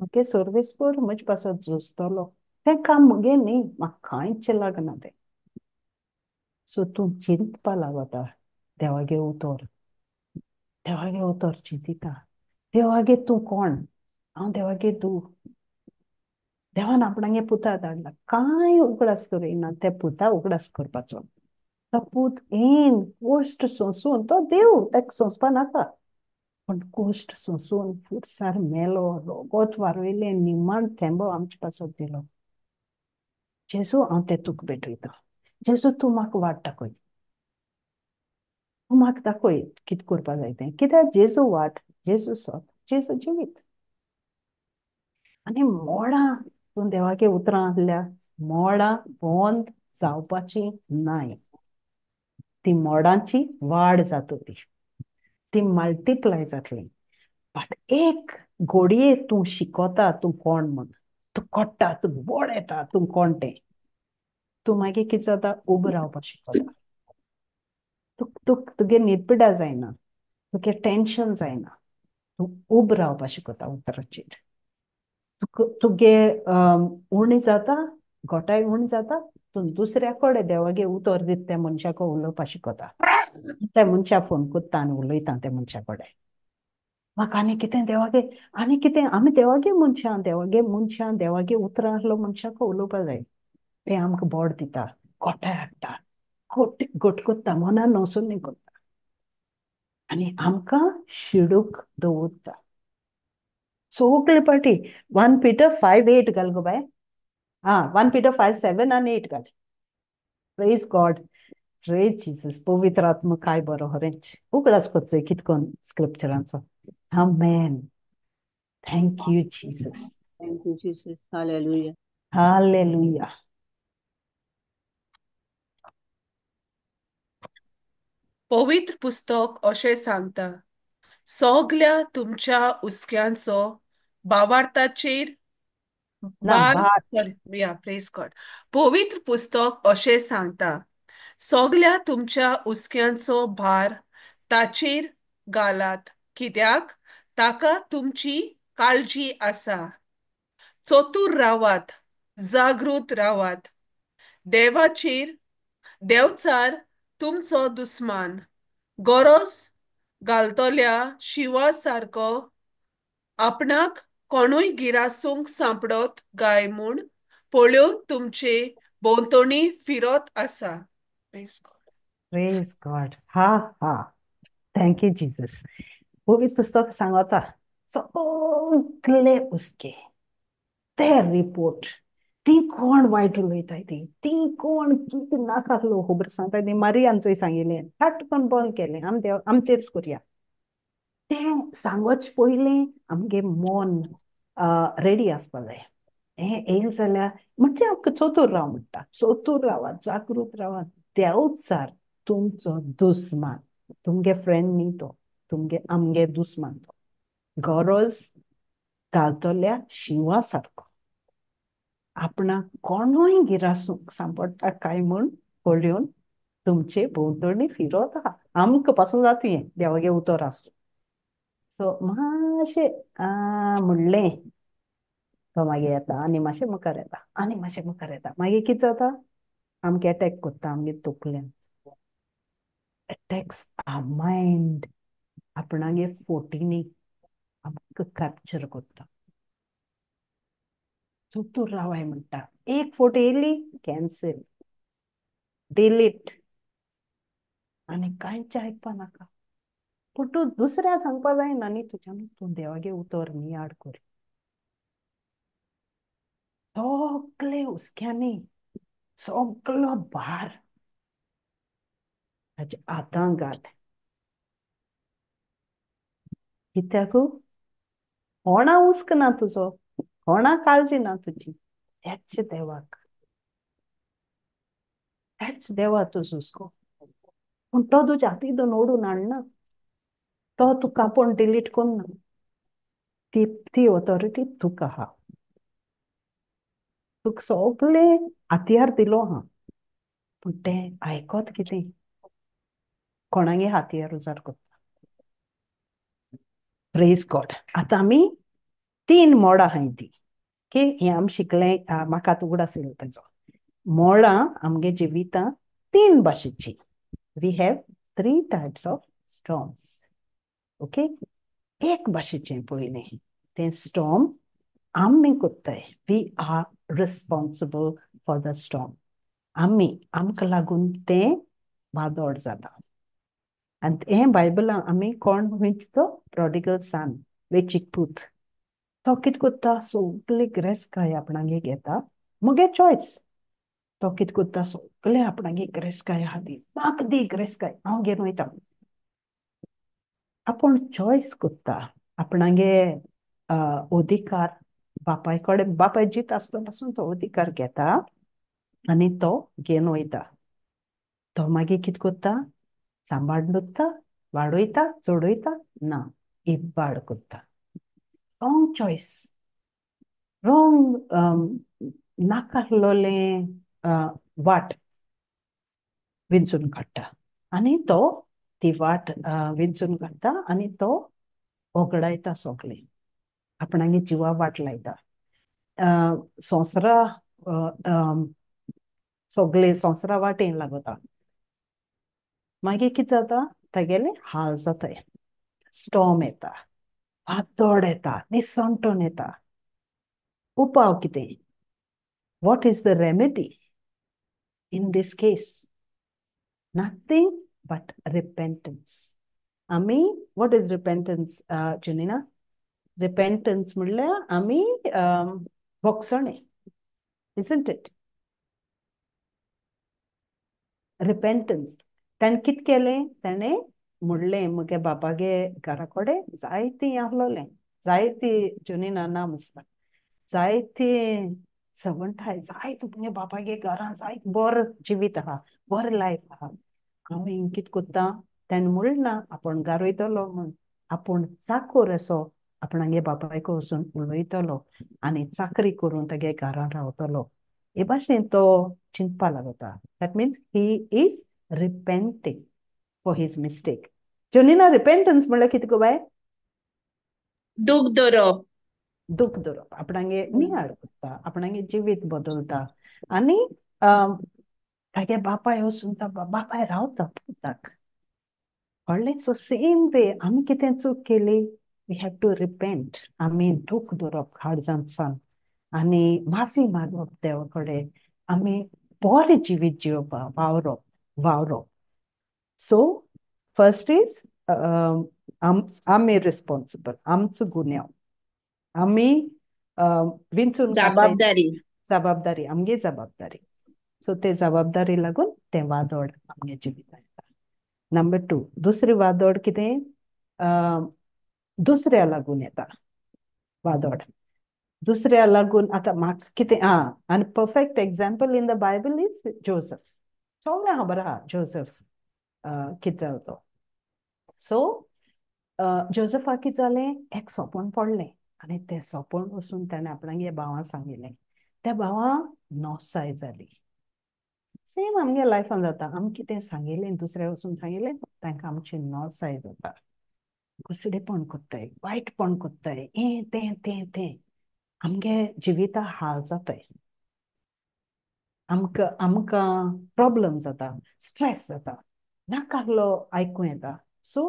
ओके सर्वीस कर म्हजे पासत झोजतलो तें काम मुगे न्ही म्हाका कांयच लागना तें सो तूं चिंतपा लागता देवागे उतर चिंतिता देवागे तूं कोण हांव देवागेर दू देवान आपणागे पुता धाडला कांय उगडास करिना ते पुता उगडास करपाचो तो पूत येन गोश्ट सोंसून तो देव ताका सोंसपा नाका पण गोश्ट सोंसून फुटसार मेलो रोगोत वारोयलें निमाण थेंबो आमचे पासत दिलो जेजू हांव तें तुका भेटयता जेजू तूं म्हाका वाट दाखय तूं म्हाका दाखय कितें करपा जाय तें कित्याक जेजू वाट जेजू सत जेजू जिवीत आनी मोडां तूं देवागे उतरां आहल्या मोडां बंद जावपाची नाय ती मोडांची वाड जातली ती मल्टिप्लाय जातली बट एक घोडये तूं शिकोता तूं कोण म्हण तूं कोट्टा तूं बोड येता तूं कोण तें तूं मागीर कितें जाता उबो रावपा शिकोता तुगे न्हिदपिड्यार जायना तुगे टेंशन जायना तूं उबो रावपा शिकोता उतराचेर तुगे उणी जाता घोटाय उणी जाता तूं दुसऱ्या कडेन देवागे उतर दीत त्या मनशाक उलोवपा शिकोता त्या मनशा फोन कोत्ता आनी उलयता त्या मनशा कडेन म्हाका आनी कितें देवागे आनी कितें आमी देवागे मनशां देवागे उतरां आहलो मनशाक उलोवपा जाय तें आमकां बोड दिता खोटाय हाडटा घोट कोत्ता मनान नवसोनी कोत्ता आनी आमकां शिडूक दवरता सगळे पाटी 1 Peter 5:8 घाल गो बाय 1 Peter 5:7 आनी 8 घाल प्रेज गॉड प्रेज जीसस पवित्र आत्मा काय बरो हरेंच उगडास कोचोय कितकोन स्क्रिप्चरांचो आमेन thank you Jesus Thank you, Jesus. Hallelujah. Hallelujah पवित्र पुस्तक अशें सांगता सगल्या तुमच्या हुस्क्यांचो भावार्थाचेर ना भार भार प्रेज गॉड पवित्र पुस्तक अशें सांगता सगल्या तुमच्या हुस्क्यांचो भार ताचेर घालात कित्याक ताका तुमची काळजी आसा चतुर रावात जागृत रावात देवचार तुमचो दुस्मान गरज घालतल्या शिवा सारको आपणाक कोणूय गिरासूंक सांपडत गाय म्हूण पळोवन तुमचे भोंवतणी फिरत आसा प्रेज गॉड हा थँक यू जीसस पवित्र पुस्तक सांगता सगळे हुस्के ते रिपोर्ट ती कोण वायट उलयताय ती कोण कितें नाकासलो खबर सांगताय ती मारियांचोय सांगिल्लें थाटकन बंद केलें आमचेरच करया तें सांगोच पयलीं आमगे मन रेडी आसपा जाय हें येयलें जाल्यार म्हणजे आमकां चतूर राव म्हणटा चतूर रावात जागृत रावात देंवचार तुमचो दुस्मान तुमगे फ्रेंड न्ही तो आमगे दुस्मान तो गरज घालतल्या शिवा सारको आपणाक कोणूय गिरासूंक सांपडटा काय म्हूण पळोवन तुमचे भोंवतणी फिरत आहा आमकां पासून जाता हें देवागे उतर आसूं सो मातशें म्हणलें तो मागीर येता आनी मातशें मुखार येता आनी मातशें मुखार येता मागीर कितें जाता आमकां एटॅक कोत्ता आमगे तकल्यान अटॅक्स आवर मायंड आपणागे फोटींनी आमकां कॅप्चर कोत्ता चतूर रावाय म्हणटा एक फोट येयली कॅन्सल डिलीट आनी कांयच आयकपा नाका पूण तूं दुसऱ्या सांगपा जायना न्ही तुज्यान तूं देवागे उतर नियाड कर सगळे हुस्क्यांनी सगळो भार ताच्या हातांत घाल कित्याक कोणा हुस्क ना तुजो कोणा काळजी ना तुझी हेच देवाक हेच देवा तू सुस्को पूण तो तुज्या हातीन ओडून हाडना तो तुका आपूण डिलीट कोन्ना ती ऑथॉरिटी तुका आहा तुका सगळे हातयार दिलो आहा पूण तें आयकोत कितें कोणागे हातयार उजार कोत्ता प्रेज गॉड आतां आमी 3 मोडां आहाय ती की हें आमी शिकलें म्हाका उगडास येयलो तेजो मोडां आमगे जिवितां 3 भाशेची we have 3 types of storms okay एक भाशेचें पयलें तें स्टॉर्म आमी कोत्ताय we are responsible for the storm आमकां लागून तें वादळ जाता आनी हें बायबलां आमी कोण हुंयचो प्रॉडिगल सन वेचीक पूत तो कितें कोत्ता सगळी गिरेस्तकाय आपणागे घेता मुगे चॉयस तो कितें कोत्ता सगळे आपणागे गिरेस्तकाय आहा ती म्हाका दी गिरेस्तकाय हांव घेवन वयता आपूण चॉयस कोत्ता आपणागे अधिकार बापाय कडेन बापाय जीत आसलो पासून तो अधिकार घेता आनी तो घेवन वयता तो मागीर कितें कोत्ता सांबाळून दवरता वाडयता चडयता ना इबाड कोत्ता रॉंग चॉयस रॉंग नाकाहलोलें वाट विंचून काडटा आनी तो ती वाट विंचून काडटा आनी तो ओगडायता सगळें आपणागे जिवा वाट लायता संवसारा सगळे संवसारा वाटेन लागता मागीर कितें जाता तेगेले हाल जाताय स्टॉर्म येता वादळ येता निसंटोन येता उपाव कितें what is the remedy in this case nothing but repentance आमी what is repentance Janina repentance म्हणल्यार आमी भोगसणे isn't it repentance ताणें कितें केलें ताणें म्हणलें मुगे बापागे घरा कडेन जायतीं आहलोलें जायतीं Janina नाम आसता जायतीं सर्वंट आहाय जायत मुगे बापागे घरां जायत बरो जिवीत आहा बरो लायफ आहा हांवें कितें कोत्ता ताणें म्हणना आपूण घरा वयतलो म्हूण आपूण चाकोर असो आपणागे बापायको वचून उलयतलो आनी चाकरी करून तेगे घरां रावतलो हे भाशेन तो चिंतपा लागता that means he is repenting for his mistake Janina repentance म्हणल्यार कितें गो बाय दूख धरप दूख धरप आपणागे नियाळ करता आपणागे जिवीत बदलता आनी तागे बापाय वचून बापाय रावता पुताक कळ्ळें सो सेम वे आमी कितें चूक केली वी हॅव टू रिपेंट आमी दूख धरप काळजांतसान आनी माफी मागप देवा कडेन आमी बरें जिवीत जिवपाक वावरप सो फर्स्ट इज आमी रिस्पॉन्सिबल आमचो गुन्यांव आमी विंचून जबाबदारी आमगे जबाबदारी सो ते जबाबदारी लागून तें वादळ आमगे जिवितांत येता नंबर 2 दुसरें वादळ कितें दुसऱ्या लागून येता वादळ दुसऱ्या लागून आतां म्हाका कितें आनी perfect example in the Bible is Joseph सगळें खबर आहा जोसेफ कितें जालो तो सो जोसेफाक कितें जालें एक सोपन पडलें आनी तें सोपन वचून ताणें आपणागे भावांक सांगिल्लें त्या भावां नोसाय जाली सेम आमगे लायफान जाता आमी कितें सांगिल्लें दुसऱ्या वचून सांगिल्लें तांकां आमची नोसाय जाता कुसडेपण कोत्ताय वायटपण कोत्ताय हें तें तें तें आमगे जिवितां हाल जाताय आमकां प्रॉब्लम जाता स्ट्रेस जाता नाकाहलो आयकूं येता सो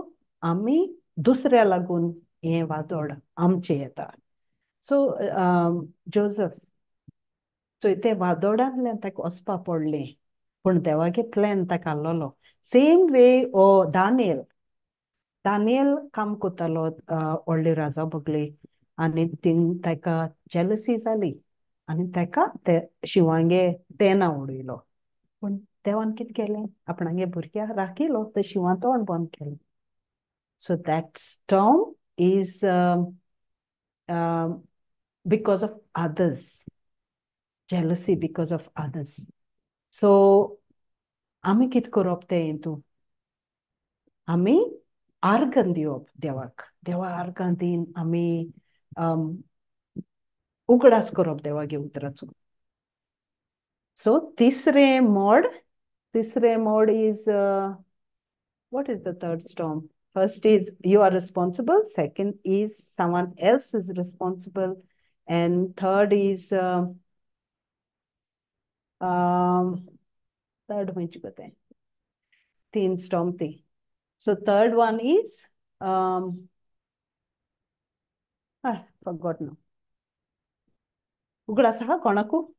आमी दुसऱ्या लागून हें वादळ आमचें येता सो जोसेफ सो ते वादळांतल्यान ताका वचपा पडलें पूण देवागे प्लॅन ताका आहलोलो सेम वे ओ दानियल काम कोत्तालो व्हडले राजा बगले आनी थिंग ताका जेलसी जाली आनी ताका ते शिवांगे तेना उडयलो पूण देवान कितें केलें आपणागे भुरग्याक राखिलो ते शिवां तोंड बंद केलें so that storm is because of others. Jealousy because of others. So आमी कित करप ते हितू आमी आर्गन दिवप देवाक देवा आर्गन दिन आमी उगडास करप देवागे उतराचो. So तिसरे मोड is what is the third storm? First is you are responsible, second is someone else is responsible, and third is third which बताएं तीन storm थी. So third one is I forgot now. उगड़ा सहा कोणाकू.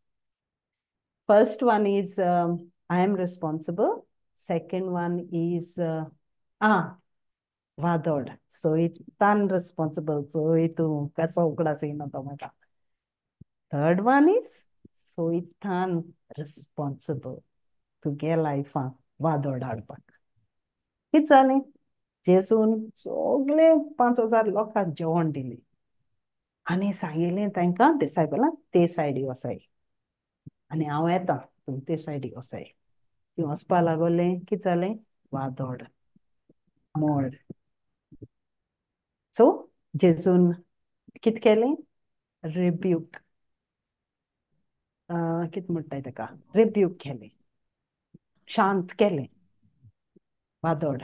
First one is I am responsible. Second one is वादोड. So it responsible. So it कसो उगड़ा से ना तो मगा. Third one is so it responsible to get life वादोड हाडपाक. कित जालें जेसून सगळे 5,000 लोकांक जेवण दिलें आनी सांगिल्लें तांकां डिसायबलांक ते सायडी वसाय आनी हांव येता तुमी ते सायडी वसाय. ती वचपा लागोलें कित जालें वादोड मोड. सो जेसून कित केलें रिब्यूक कित म्हणटाय ताका रिब्यूक केलें शांत केलें वादोड.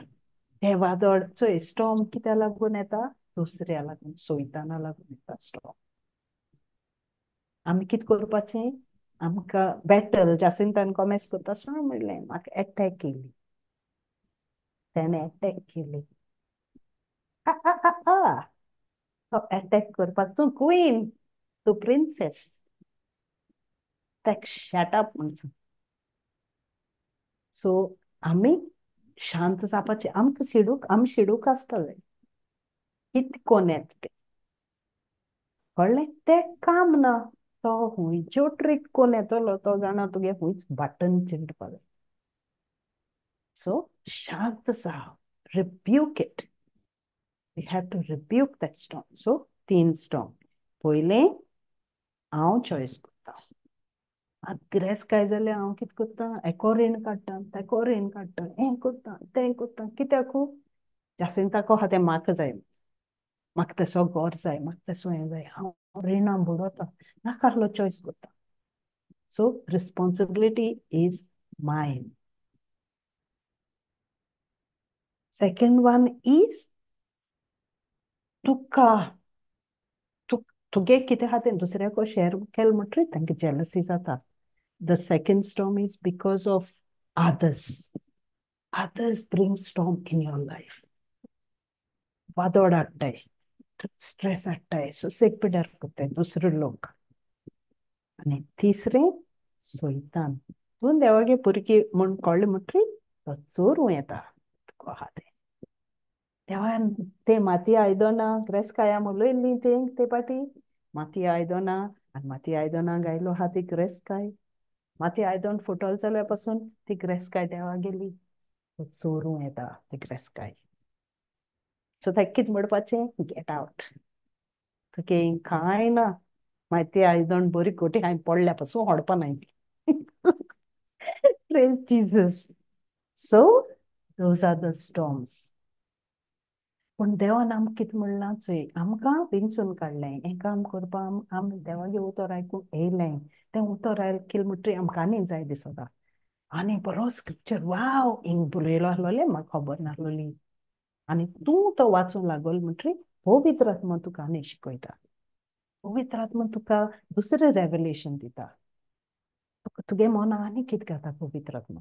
हे वादोड चोय स्टॉर्म कित्या लागून येता दुसऱ्या लागून सोयताना लागून येता स्टॉर्म. आमी कित करपाचें आमकां बॅटल जासिंतान कॉमेस करता आसतना म्हणलें म्हाका अटॅक केली तेणें अटॅक केली तो अटॅक करपाक तूं क्वीन तूं प्रिन्सेस तेक शट अप म्हणून. सो आमी शांत जावपाचें आमकां शिडूक आसपा जाय कित कोन्न येता तें कळ्ळें तें काम ना. तो हुंयच्यो ट्रीक कोन्न येतलो तो जाणा तुगे हुंयच बटन चिंडपा जाय. सो शांत जाव rebuke it. We have to rebuke that storm. So, 3 storm. पहिले हांव चॉईस करता. ग्रेस काय जाल्यार हांव कित करता एको रेन काडटा तेको रेन काडटा हें करता तें करता कित्याकू जासिंताको आहा तें म्हाका जाय म्हाका तेसो घर जाय म्हाका तेसो हें जाय हांव रेना बुडोता नाका आहलो चॉईस करता. So responsibility is mine. Second one is तुगे कितें आहा तें दुसऱ्याको शेअर केल म्हणटरी तांकां जेलसी जाता. The second storm is because of others. Others bring storm in your life. वादोड हाडटाय स्ट्रेस हाडटाय सुसेग पिड्यार करताय दुसरे लोक. आनी तिसरें सोयतान तूं देवागे भुरगी म्हूण कळ्ळें म्हणटरी तो चोरूं येता तुका आहा तें. देवान ते माती आयदनां ग्रेस कायां उलयल्लीं ते पाटी माती आयदनां आनी माती आयदनां गायलो आहा ती ग्रेस काय माती आयदन फुटल जाल्या पासून ती ग्रेस काय देवा गेली चोरूं येता ती ग्रेस काय. सो ताका कित म्हणपाचें गेट आवट तुगे कांय ना माती आयदन बरी खोटी हांवें पडल्या पासून होडपा नाय. Praise Jesus. So those are the storms. पण देवान आमकां कित म्हणलां चोय आमकां विंचून काडलें हें काम करपा आम देवागे उतर आयकूंक येयलें तें उतर आयकलें म्हणटरी आमकां आनी जाय दिसता आनी बरो स्क्रिप्चर वाव हिंग बरयलो आहलोलें म्हाका खबर नाहलोली आनी तूं तो वाचूंक लागल म्हणटरी पवित्र आत्मा तुका आनी शिकयता. पवित्र आत्मा तुका दुसरें रेवलेशन दिता. तुगे मना आनी कित करता पवित्र आत्मा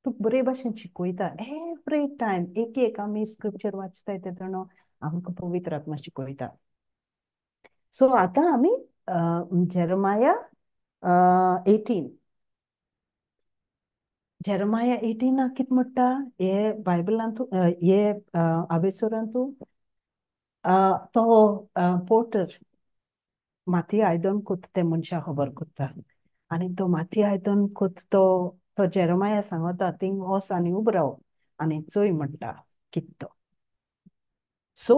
तुका बरे भाशेन शिकयता. एवरी टायम एक आमी स्क्रिप्चर वाचताय तेदोण आमकां पवित्र आत्मा शिकयता. सो आतां आमी जेरमाया 18 जेरमाया 18 कित म्हणटा हे बायबलांत हे आबेसोरांत तो पोर्टर माती आयदन कोत्ता ते मनशा खबर कोत्ता आनी तो माती आयदन कोत्ता तो जेरमाया सांगता थिंग वोस आनी उब राव आनी चोय म्हणटा कित तो. सो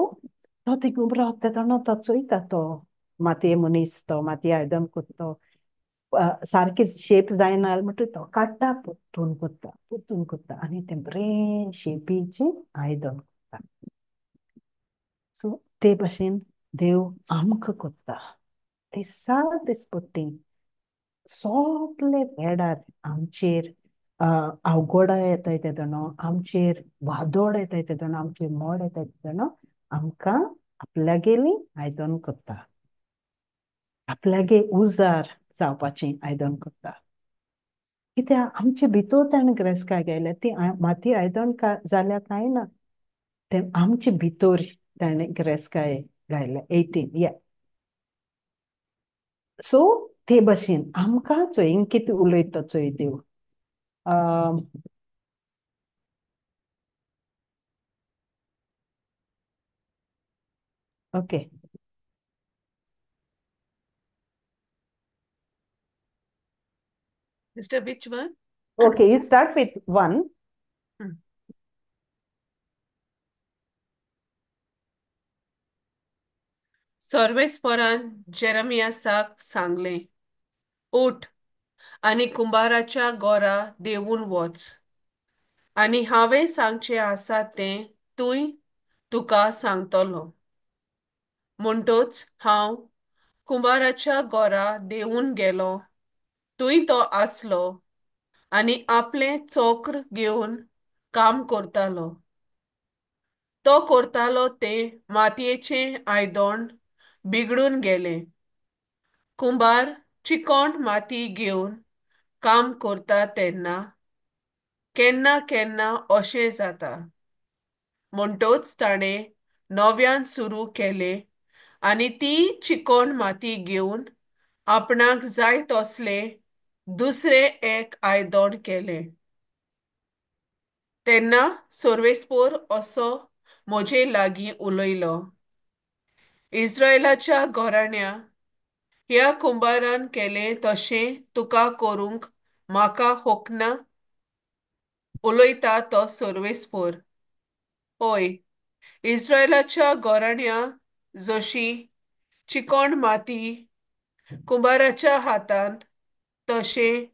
तो थिंग उब रावता तेदोण तो चोयता तो मातये मनीस तो मातये आयदन कोत्तो सारकी शेप जायना म्हणटा तो काडटा पुत्तून कोत्ता आनी ते बरे शेपीचे आयदन कोत्ता. सो ते भाशेन देव आमकां कोत्ता दिसा दिसपट्टी सगळे वेळार आमचेर अवघडा येताय तेदोनो आमचेर वादोड येताय तेदोनो आमचेर मोड येताय तेदोनो आमकां आपल्यागेली आयदन कोत्ता आपल्यागे उजार जावपाची आयदन कोत्ता कित्याक आमचे भितर ताणें ग्रेस्काय घायल्या ती माती आयदन जाल्या काय ना ते आमचे भितर ताणें ग्रेस्काय घायल्या 18 या सो ते भाशेन आमकां चोय कितें उलयता चोय देव okay Sister, which one? Okay, you start with 1. सर्वेस्परान जेरमियासाक सांगले, उठ आनी कुंभाराच्या गोरा देवून वच आनी हांवें सांगचे आसा तें तुका सांगतलो. म्हणटोच हांव कुंभाराच्या गोरा देवून गेलो तुय तो आसलो आनी आपलें चोक्र घेवन काम करतालो. तो करतालो तें मातयेचें आयदन बिगडून गेलें. कुंभार चिकोण माती घेवन काम करता तेन्ना केन्ना केन्ना अशें जाता. म्हणटोच ताणें नव्यान सुरू केलें आनी ती चिकोण माती घेवन आपणाक जाय तसलें दुसरें एक आयदन केलें. तेन्ना सर्वेस्पोर असो म्हजे लागीं उलयलो, इस्रायलाच्या घराण्या ह्या कुंभारान केलें तशें तुका करूंक म्हाका होकना. उलयता तो सर्वेस्पोर, ओय इस्रायलाच्या घराण्या जशी चिकोण माती कुंभाराच्या हातांत तशें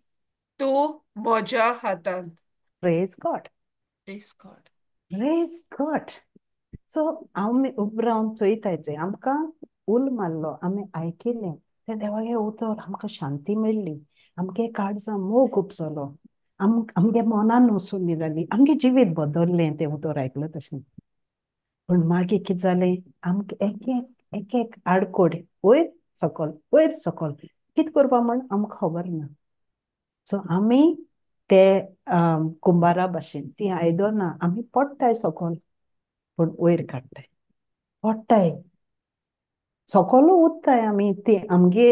तूं म्हज्या हातांत. Praise God. Praise God. Praise God. So आमी उब रावन चोयतायचे आमकां उल मारलो आमी आयकिलें ते देवागे उतर आमकां शांती मेळ्ळी आमगे काळजां मोग उपसलो आमगे मनान उसुल्ली जाली आमगे जिवीत बदललें तें उतर आयकलें तशें. पूण मागीर कितें जालें आमकां एक एक आडकोड वयर सकल कितें करपा म्हण आमकां खबर ना. सो आमी ते कुंभारा भाशेन ती आयदनां आमी पडटाय सकल पूण वयर काडटाय पडटाय सकलू उत्ताय आमी ती आमगे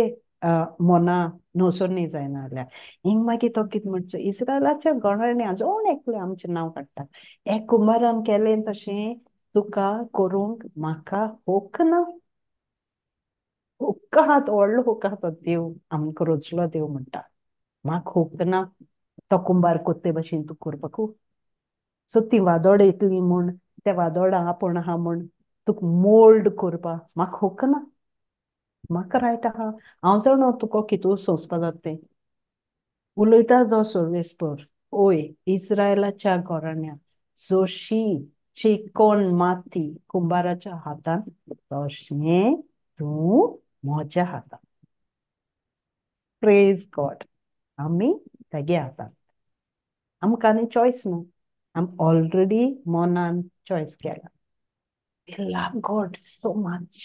मना नोसोरणी जायना जाल्यार हिंग मागीर तो कितें म्हणचो इस्रायलाच्या घराण्या जोण एकले आमचें नांव काडटा एक कुंभारान केलें तशें तुका करूंक म्हाका होक ना. हुक्क आहात व्हडलो हुक्क आहा तो देव आमकां रोचलो देव म्हणटा म्हाका हुक्क ना तो कुंभार कोत्ते भाशेन तूं करपाकू. सो ती वादोड येतली म्हूण त्या वादोडा आपण आहा म्हूण तुका मोल्ड करपा म्हाका हुक्क ना. म्हाका रायट आहा हांव जाणो तुका कितू सोंसपा जाता तें. उलयता जो सर्वेस्पर ओय इस्रायलाच्या घराण्या जशी चिकोण माती कुंभाराच्या हातान तशें तूं म्हज्या हातान. Praise God. आमी तेगे हातान आमकां आनी चॉयस ना आम ऑलरेडी मनान चॉयस केला. We love God so much.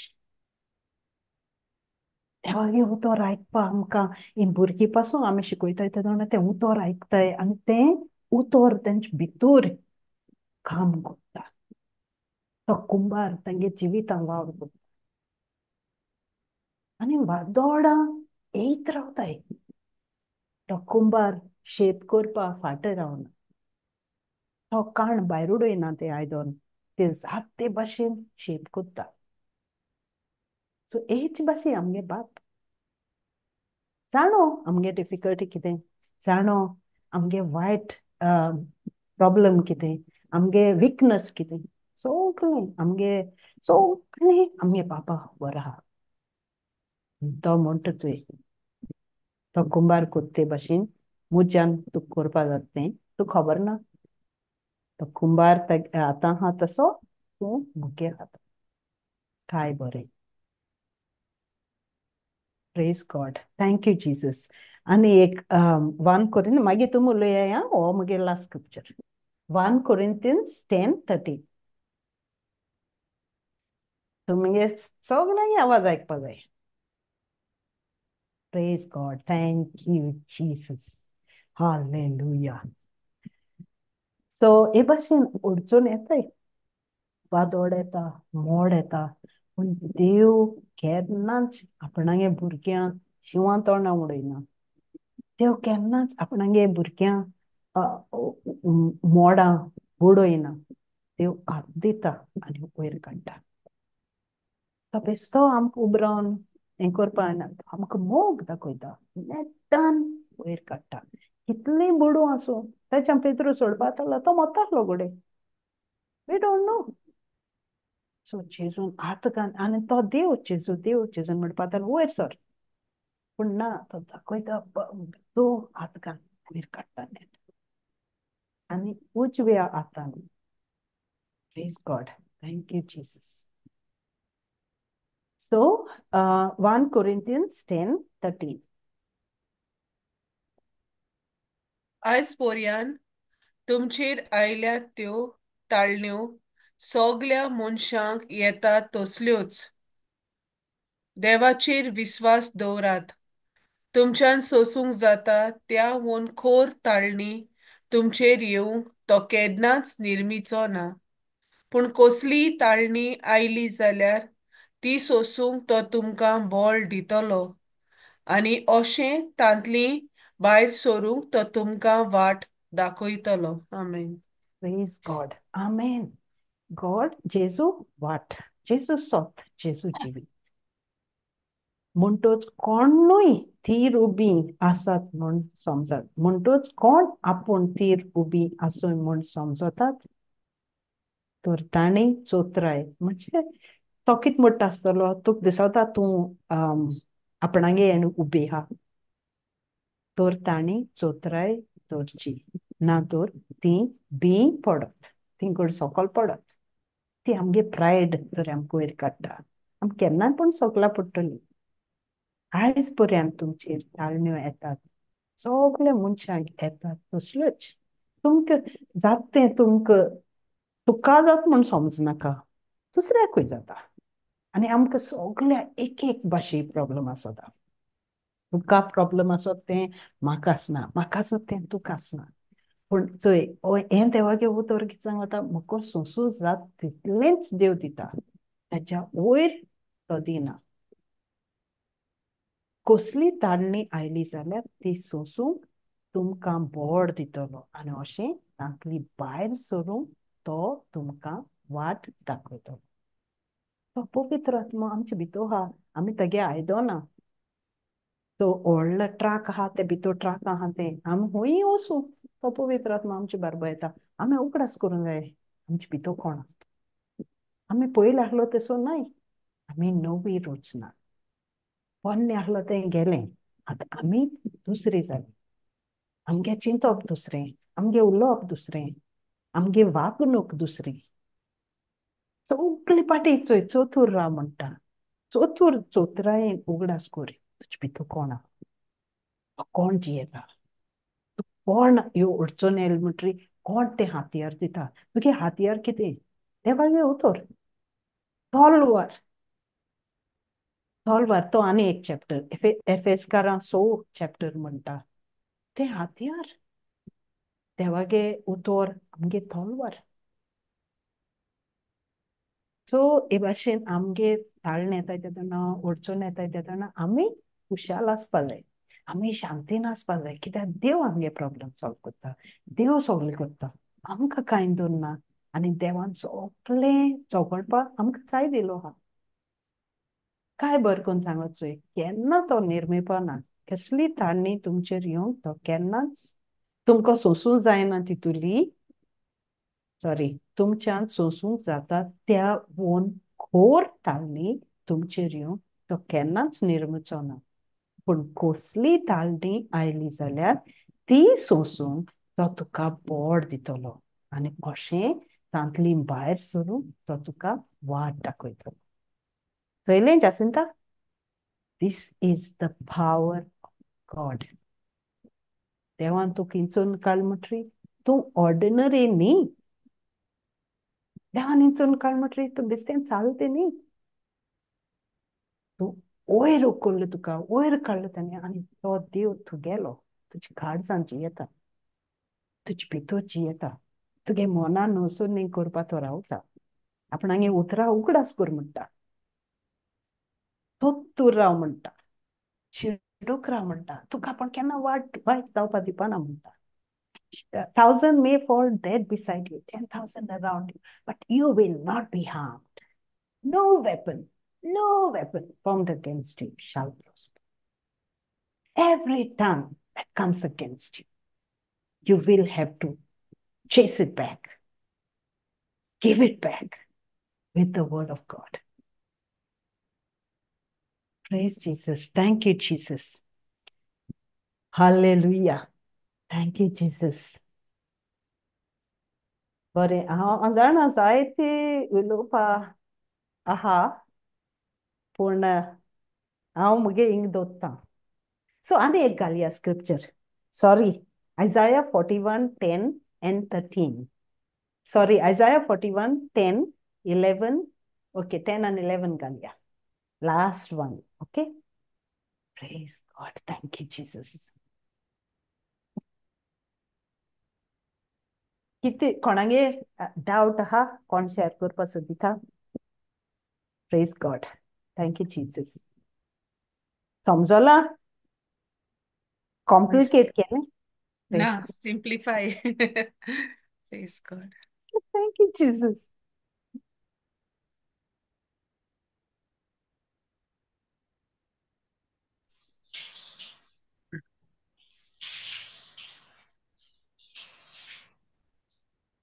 देवागे उतर आयकपा आमकां ही भुरगीं पासून आमी शिकयताय तेदोना तें उतर आयकताय आनी तें उतर तेंचे भितर काम करता. तो कुंभार तेंगे जिवितां वावर करता आनी वादोडां येयत रावताय. तो कुंभार शेप करपा फाट रावना. तो काण भायर उडयना तें आयदन तें जात ते भाशेन शेप करता. सो हेच भाशेन आमगे बाप जाणो आमगे डिफिकल्टी कितें जाणो आमगे वायट प्रॉब्लेम कितें आमगे विकनस कितें सगळें आमगे बापा खबर आहा. तो म्हणटा चोय तो कुंभार कोत्ते भाशेन मुज्यान तुका करपा जाता तुका खबर ना तो कुंभार आतां हा तसो तूं मुगे आतां काय बरें praise God thank you Jesus आनी एक 1 कोरिंथ मागीर तुमी उलया हो मुगे लास्ट स्क्रिप्चर 1 Corinthians 10:30 तुमगे सगळ्यांनी आवाज आयकपा जाय praise God thank you Jesus hallelujah so हे भाशेन अडचण येताय वादोड येता मोड येता पूण देव केन्नाच आपणागे भुरग्यांक शिवां तोंडां उडयना देव केन्नाच आपणागे भुरग्यांक मोडां बुडयना देव हात दिता आनी वयर काडटा तो बेस्तो आमकां उब रावन हें करपा जायना तो आमकां मोग दाखयता नेटान वयर काडटा कितलीं बुडू आसूं ताच्या पेद्रू सोडपा जातालो तो मोतालो घोडे वी डोंट नो सो जेजून हात घाल आनी तो देव जेजून म्हणपा जातालो वयर सर पूण ना तो दाखयता तो हात घाल वयर काडटा नेट आनी उजव्या हातान praise God thank you Jesus so 1 Corinthians 10:13 आयज पर्यान तुमचेर आयल्यात त्यो ताळण्यो सगल्या मनशांक येतात तसल्योच देवाचेर विस्वास दवरात तुमच्यान सोसूंक जाता त्या वनखोर ताळणी तुमचेर येवंक तो केन्नाच निर्मीचो ना पूण कसलीय ताळणी आयली जाल्यार ती सोसूंक तो तुमकां बळ दितलो आनी अशें तांतली भायर सरूंक तो तुमकां वाट दाखयतलो आमेन प्रेज गॉड आमेन गॉड जेजू वाट जेजू सोत जेजू जिवी म्हणटोच कोणूय थीर उबी आसात म्हूण समजात म्हणटोच कोण आपूण थीर उबी आसूं म्हूण समजतात तर ताणी चोत्राय म्हणजे तो कित म्हणटा आसतलो तुका दिसता तूं आपणागे हेण उबी आहा तर ताणी चोत्राय दवरची ना तर ती बी पडत ती घड सकयल पडत ती आमगे प्रायड तर आमकां वयर काडटा आमी केन्नाय पूण सकला पडटली आयज पर्यंत तुमचेर ताळण्यो येतात सगल्या मनशांक येतात तसल्योच तुमकां जात तें तुका जाता म्हूण समजनाका दुसऱ्याकूय जाता आनी आमकां सगल्या एक एक भाशे प्रॉब्लेम आसता तुका प्रॉब्लेम आसत तें म्हाका आसना म्हाका आसत तें तुका आसना पूण चोय हें देवागे उतर कितें सांगता म्हाका सोंसूं जात तितलेंच देव दिता ताच्या वयर तो दिना कसली ताळणी आयली जाल्यार ती सोंसूंक तुमकां बळ दितलो आनी अशें तांतली भायर सरूंक तो तुमकां वाट दाखयतलो तो पवित्र आत्मा आमचे भितर आहा आमी तेगे आयदनां तो व्हडलो ट्राक आहा ते भितर ट्राक आहा तें आमी खंयूय वचूं तो पवित्र आत्मा आमचे बरोबर येता आमी उगडास करूंक जाय आमचे भितर कोण आसता आमी पयलीं आहलो तसो न्हय आमी नवी रचना पोन्नें आहलो तें गेलें आतां आमी दुसरी जालीं आमगे चिंतप दुसरें आमगे उलोवप दुसरें आमगे वागणूक दुसरी सगळी पाटी चोतूर राव म्हणटा चोत्रायेन उगडास कर तुजे भितर कोण आहा कोण जियेता कोण ह्यो अडचण येयली म्हणटरी कोण तें हातयार दिता तुगे हातयार कितें देवागे उतर तलवार तो आनी एक चॅप्टर एफेसकारां 6 चॅप्टर म्हणटा तें हातयार देवागे उतर आमगे तलवार सो हे भाशेन आमगे ताळण येताय तेदोना अडचण येताय तेदोना आमी खुशाल आसपा जाय आमी शांतीन आसपा जाय कित्याक देव आमगे प्रॉब्लेम सॉल्व करता देव सगळें करता आमकां कांय दवरना आनी देवान सगळें चौगणपाक आमकां जाय दिलो आहा काय बरें करून सांगत चोय केन्ना तो निर्मेपना कसली ताळणी तुमचेर येवंक तो केन्नाच तुमकां सोंसूं जायना तितुली सॉरी तुमच्यान सोंसूंक जाता त्या वन खोर ताळणी तुमचेर येवंक तो केन्नाच निर्मुचो ना पूण कसली ताळणी आयली जाल्यार ती सोसूंक तो तुका बोड दितलो आनी कशें तांतली भायर सरून तो तुका वाट दाखयतलो चोयलें जासिंता This is the power of God. देवान तू किंचून काड म्हटरी तू ऑर्डिनरी न्ही देवान इंचून काड म्हटरी तू बेश्टें चालते न्ही तू वयर उखल्लो तुका वयर काडलो ताणें आनी तो देव तुगेलो तुजी काळजांत येता तुजे भितर येता तुगे मनान वचून न्ही करपा तो रावता आपणागे उतरां उगडास कर म्हणटा तोत्तूर राव म्हणटा शिडूक राव म्हणटा तुका आपण केन्ना वायट जावपा दिवपाना म्हणटा 1,000 may fall dead beside you, 10,000 around you, but you will not be harmed. No weapon formed against you shall prosper. Every tongue that comes against you, you will have to chase it back, give it back with the word of God. Praise Jesus. Thank you, Jesus. Hallelujah. Thank you, Jesus. बरें हांव जाणा जायते उलोवपा आहा पूण हांव मुगे हिंग दवरतां सो आनी एक घालया scripture sorry Isaiah 41, 10 and 13. Sorry, Isaiah 41, 10, 11. Okay, 10 and 11 घालया. Last one, okay? Praise God. Thank you, Jesus. किती कोणागे डाउट आहा कोण शेअर करपा सोदिता praise God thank you Jesus समजला कॉम्प्लिकेट केलें ना simplify praise God thank you Jesus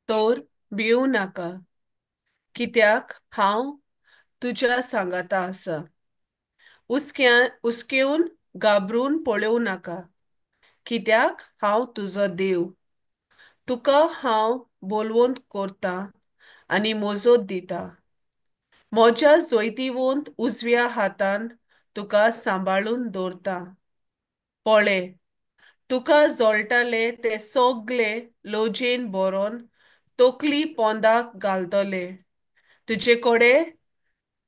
तोर भिवू नाका कित्याक हांव तुज्या सांगाता आसा उस्केऊन गाबरून पळोवं नाका कित्याक हांव तुजो देव तुका हांव बोलवंत करता आनी मोजत दिता म्हज्या जोयतीवंत उजव्या हातान तुका सांबाळून दवरता पळय तुका जोळटाले ते सगळे लोजेन बरोवन तकली पोंदाक घालतले तुजे कडेन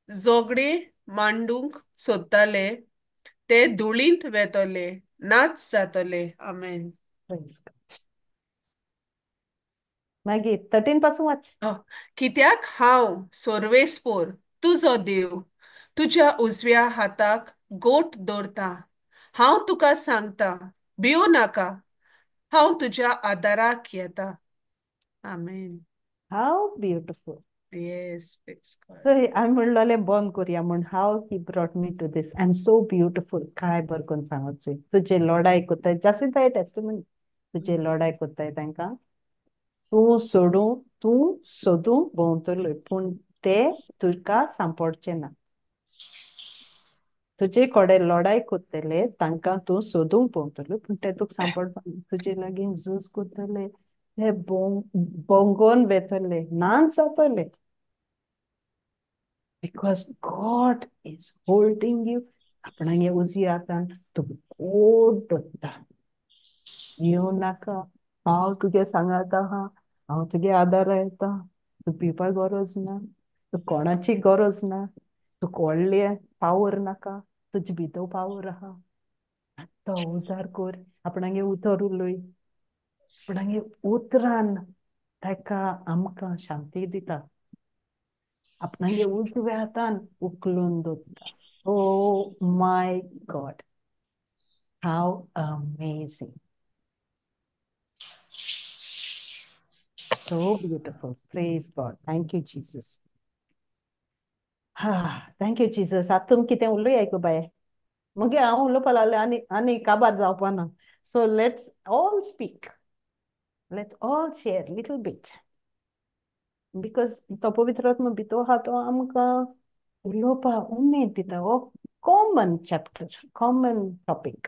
जोगडे मांडूंक सोदताले ते धुळींत वेतले नाच जातले आमेन मागीर 13 पासून वाच कित्याक हांव सोर्वेस्पोर तुजो देव तुज्या उजव्या हाताक गोट दवरता हांव तुका सांगता भिवू नाका हांव तुज्या आदाराक येता आमेन हाव ब्युटिफूल येस हांवें म्हणलें बंद करुया म्हण how he brought me to this I am so beautiful काय बरें करून सांगचोय तुजे लॉर्डाय कोत्ताय जास्त टेस्टिमनी तुजे लॉर्डाय कोत्ताय तांकां तूं सोदूं भोंवतलो पूण ते तुका सांपडचे ना तुजे कडेन लढाई कोत्तले तांकां तूं सोदूंक भोंवतलो पूण ते तुका सांपडपा तुजे लागीं झूज कोत्तले ते बोंगोन बेतले नाच जातले because God is holding you आपणागे उजी हातान तुका गोड धरता भिवू नाका हांव तुगे सांगात आहा हांव तुगे आदारा येता तूं भिवपाक गरज ना तूं कोणाची गरज ना तुका व्हडले पावर नाका तुजे भितर पावर आहा तो उजार कर आपणागे उतर उलय आपणागे उतरान ताका आमकां शांती दिता आपणागे उजव्या हातान उखलून दवरता oh my God how amazing so beautiful praise God thank you Jesus thank you Jesus आतून कितें उलय आयको बाये मगे हांव उलोवपा लागलें आनी काबार जावपाना so let's all share little bit because तो पवित्र आत्मा भितर आहा तो आमकां उलोवपा उमेद दिता common chapter, common topic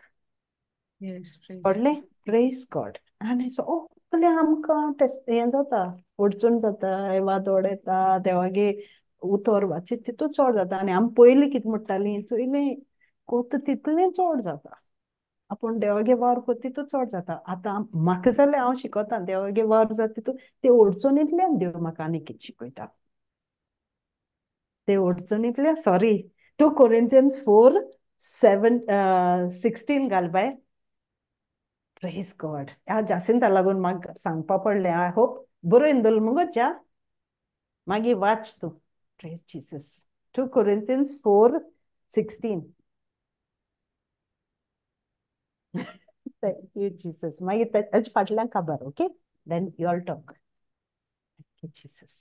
Yes, praise. पडले. Praise God. आनी सगळे आमकां हें जाता, अडचण जाता, वादोड येता, देवागे उतर वाचीत तितूच चड जाता. आनी आमी पयलीं कितें म्हणटालीं, चोयलें कोत्ता तितलें चड जाता. आपूण देवागे वार कोत्ता तितूच चड जाता. आतां म्हाका जाल्यार हांव शिकोता, देवागे वार जाता तितून ते अडचणींतल्यान देव म्हाका आनी कितें शिकयता. ते अडचणींतल्यान, सॉरी, 2 Corinthians 4:16 घाल बाय. Praise God. ह्या जासिंता लागून म्हाका सांगपा पडलें. आय होप बरोवन दवरला मुगो च्या, मागीर वाच तूं. Praise Jesus. 2 Corinthians 4:16. Thank you, Jesus. मागीर तेज फाटल्यान खबर, okay? Then you all talk. Thank you, Jesus.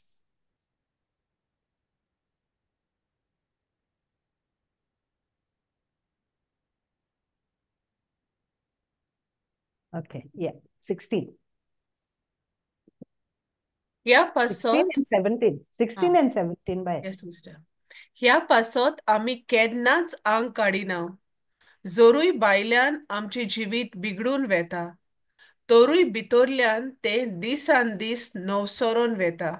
Okay, yeah, 16. ह्या 16 पासत and 17. 16 and 17 bye. Yes, sister. ह्या पासत आमी केन्नाच आंग काडिना. जोरूय भायल्यान आमचें जिवीत बिगडून वेता, तोरूय भितरल्यान तें दिसान दीस नवसरोन वेता.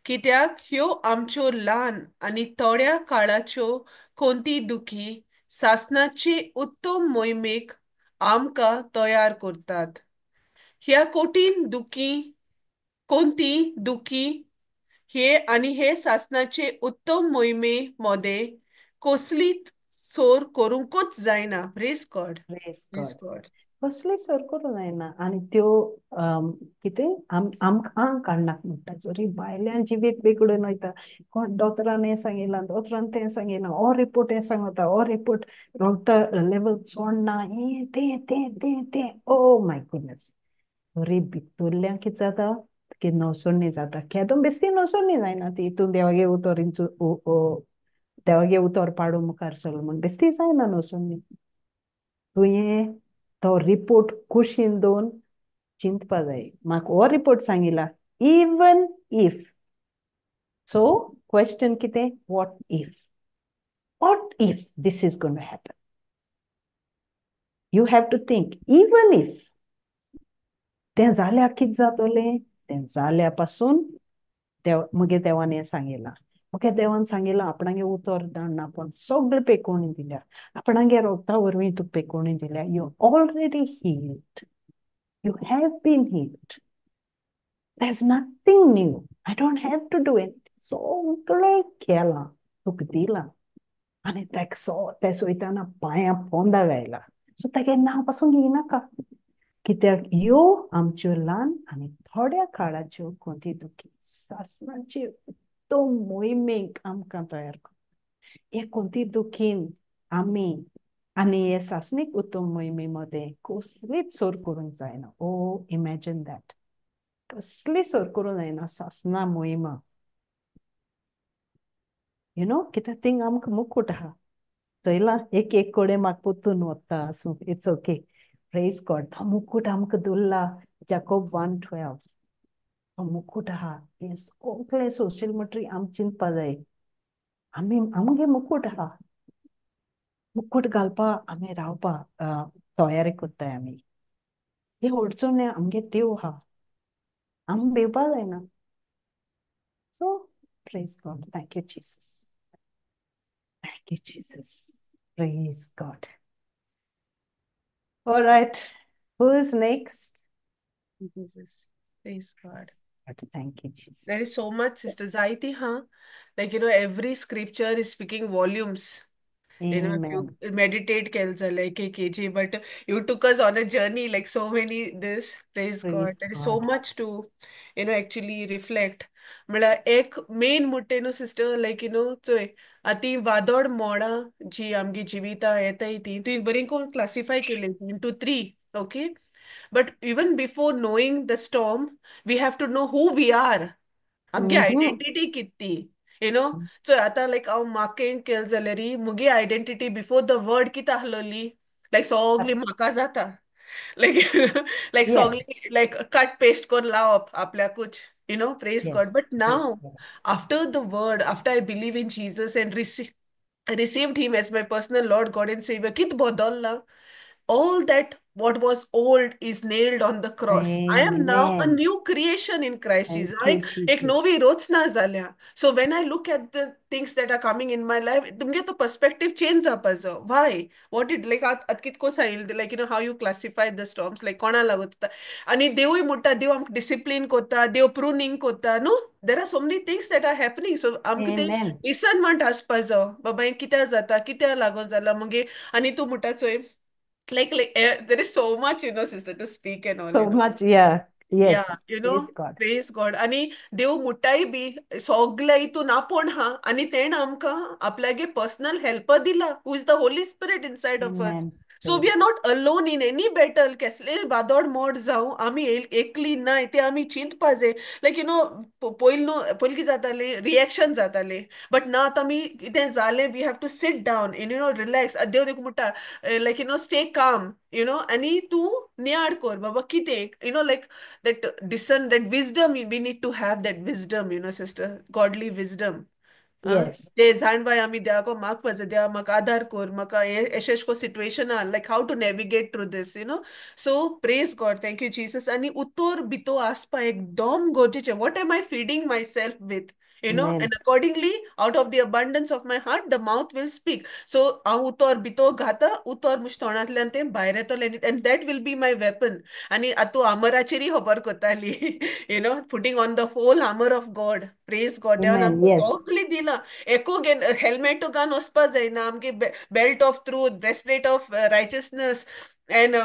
कित्याक ह्यो आमच्यो ल्हान आनी थोड्या काळाच्यो कोणती दुखी सासणाची उत्तम मोहिमेक आमकां तयार करतात. ह्या कोटीन दुखी कोणती दुखी हे सासणाचे उत्तम मोहिमे मध्ये कसलीच सोर करूंकूच जायना. Praise God. Praise praise God. God. कसली सर करूं जायना. आनी त्यो कितें आमकां आंग काडनाक म्हणटा. जरी भायल्यान जिवीत बिगडून वयता, कोण दोतोरान हें सांगिलां, दोतोरान तें सांगिलां, हो रिपोर्ट हें सांगता, हो रिपोर्ट रोगता लेवल चोडना, हें तें ओ माय गुडनेस. तरी भितरल्यान कितें जाता, की नवसोडणी जाता. केदोन बेश्टी नवसोडणी जायना ती. तूं देवागे उतर देवागे उतर पाडूं मुखार चल म्हण बेश्टी जायना नवसोडणी. तुवें तो रिपोर्ट कुशीन दोन चिंतपा जाय. म्हाका हो रिपोर्ट सांगिला, इवन इफ. सो क्वेश्चन कितें? What if? What if this is going to happen? You have to think, even if तें जाल्यार कितें जातोलें? तें जाल्या पासून मुगे देवान हें सांगिलां. मुगे देवान सांगिलां, आपणागे उतर धाडना, पण सगळें पेकोवणी दिल्या. आपणागे रोगता वरवीं तूं पेकोवणी दिल्या. You already healed. You have been healed. There's nothing new. I don't have to do it. सगळें केलां, तुका दिलां. आनी ते सोयताना पांयां पोंदा घायला. सो तेगे नांव पासून घेयनाका. कित्याक ह्यो आमच्यो ल्हान आनी थोड्या काळाच्यो कोणती दुखी सासणाची उत्तम मोहिमेक आमकां तयार करता. हे कोणती दुखीन आमी आनी हे सासणीक उत्तम मोहिमे मध्ये कसलीच सोर करूंक जायना. ओ इमॅजिन दॅट. कसली सोर करूंक जायना सासणा मोहिमा. यु नो, कित्याक थिंग आमकां मुकूट आहा. चोयलां, एक कडेन म्हाका पोत्तून वता आसूं. It's okay. Praise God. तो मुकूट आमकां दवरला. जाकोब 1:12. तो मुकूट आहा. हे सगळें सोशल म्हटरी आमी चिंतपा जाय. आमगे मुकूट आहा. मुकूट घालपा आमी रावपा तयारी कोत्ताय आमी. हे अडचणी आमगे देव आहा. आमी भिवपा जायना. So praise God. Thank you Jesus. Thank you Jesus. Praise God. All right. Who is next? Jesus. Praise God. Thank you, Jesus. There is so much, Sister Zaiti, huh? Like, every scripture is speaking volumes. If Amen. you meditate like kg, but you took us on a journey, like so many this. Praise Praise God. There is so God. much to, actually reflect. मला एक main मुट्टे न्हू sister, लायक चोय आती वादोड मोडा जी आमगी जिविता येताय ती तुवें बरी कोण क्लासिफाय केली into 3. Okay, but even before knowing the storm we have to know who we are. आमगे आयडेंटिटी किती, सो आतां लायक हांव म्हाकें केल जाल्यार मुगे आयडेंटिटी बिफोर द वर्ड कितें आसलोली, लायक सगली म्हाका जाता. लायक लायक Yeah. सगली लायक कट पेस्ट कोन लावप आपल्याकूच, praise Yes. God. But Praise now, God. after the word, after I believe in Jesus and received him as my personal Lord, God, and Savior, kit bodolna. All that what was old is nailed on the cross. I am now a Amen. new creation in Christ Thank Jesus. you, एक Jesus. नवी रचना झाल्या. So when I look at the things that are coming in my life, तुमगे तो perspective change जावपाचो. Why? What it like आत कितको सांगितलं, like how you classify the storms, like कोणा लागत होता. आणि देवूय म्हणटा, देव आमकां discipline कोता, देव pruning कोता. No, there are so many things that are happening. So आमकां ते Amen. discernment आसपाचो. बाबा हें कित्याक जाता, कित्याक लागून जाला मगे. आणि तूं म्हणटा चोय there is so much, sister, to speak and all, So much, yeah. Yeah, Yes. Praise God. praise God. आणि देव मुठाई बी सगळ्या हितून आपण हा आणि तेण आमकां आपल्यागे पर्सनल हेल्पर दिला, who is the Holy Spirit inside of us. Amen. So we Praise are not alone in any battle. कसले बादोड मोड जावं आमी एकली नाय ते आमी चिंतपा जाय. लायक पयलीं पयलीं कितें जातालें, रिएक्शन जातालें. बट ना आतां आमी कितें जालें, we have to sit down in relax. देव देखून म्हणटा, लायक स्टे काम, आनी तूं नियाड कर बाबा कितें, लायक that discern, that wisdom, we need to have that wisdom, sister, godly wisdom. Yes. ते जाणबाय आमी देवाको मागपाचो, देवा म्हाका आदार कर, म्हाका एशेश को situation like how to navigate through this, so praise God, thank you Jesus. आणि उतर भितो आसपा एकदम गरजेचें. What am I feeding myself with, Amen. and accordingly, out of the abundance of my heart, the mouth will speak. So हांव उतर भितो घाता, उतर म्हज्या तोंडांतल्यान तें भायर येतलें, and that will be my weapon. आणि आतू आमराचेरय खबर करताली, putting on the whole armor of God. Praise God. देवान Amen. आमकां Yes. सगळी दिलां. एको हेल्मेट घालून वचपा जायना. आमगे belt of truth, breastplate of righteousness, and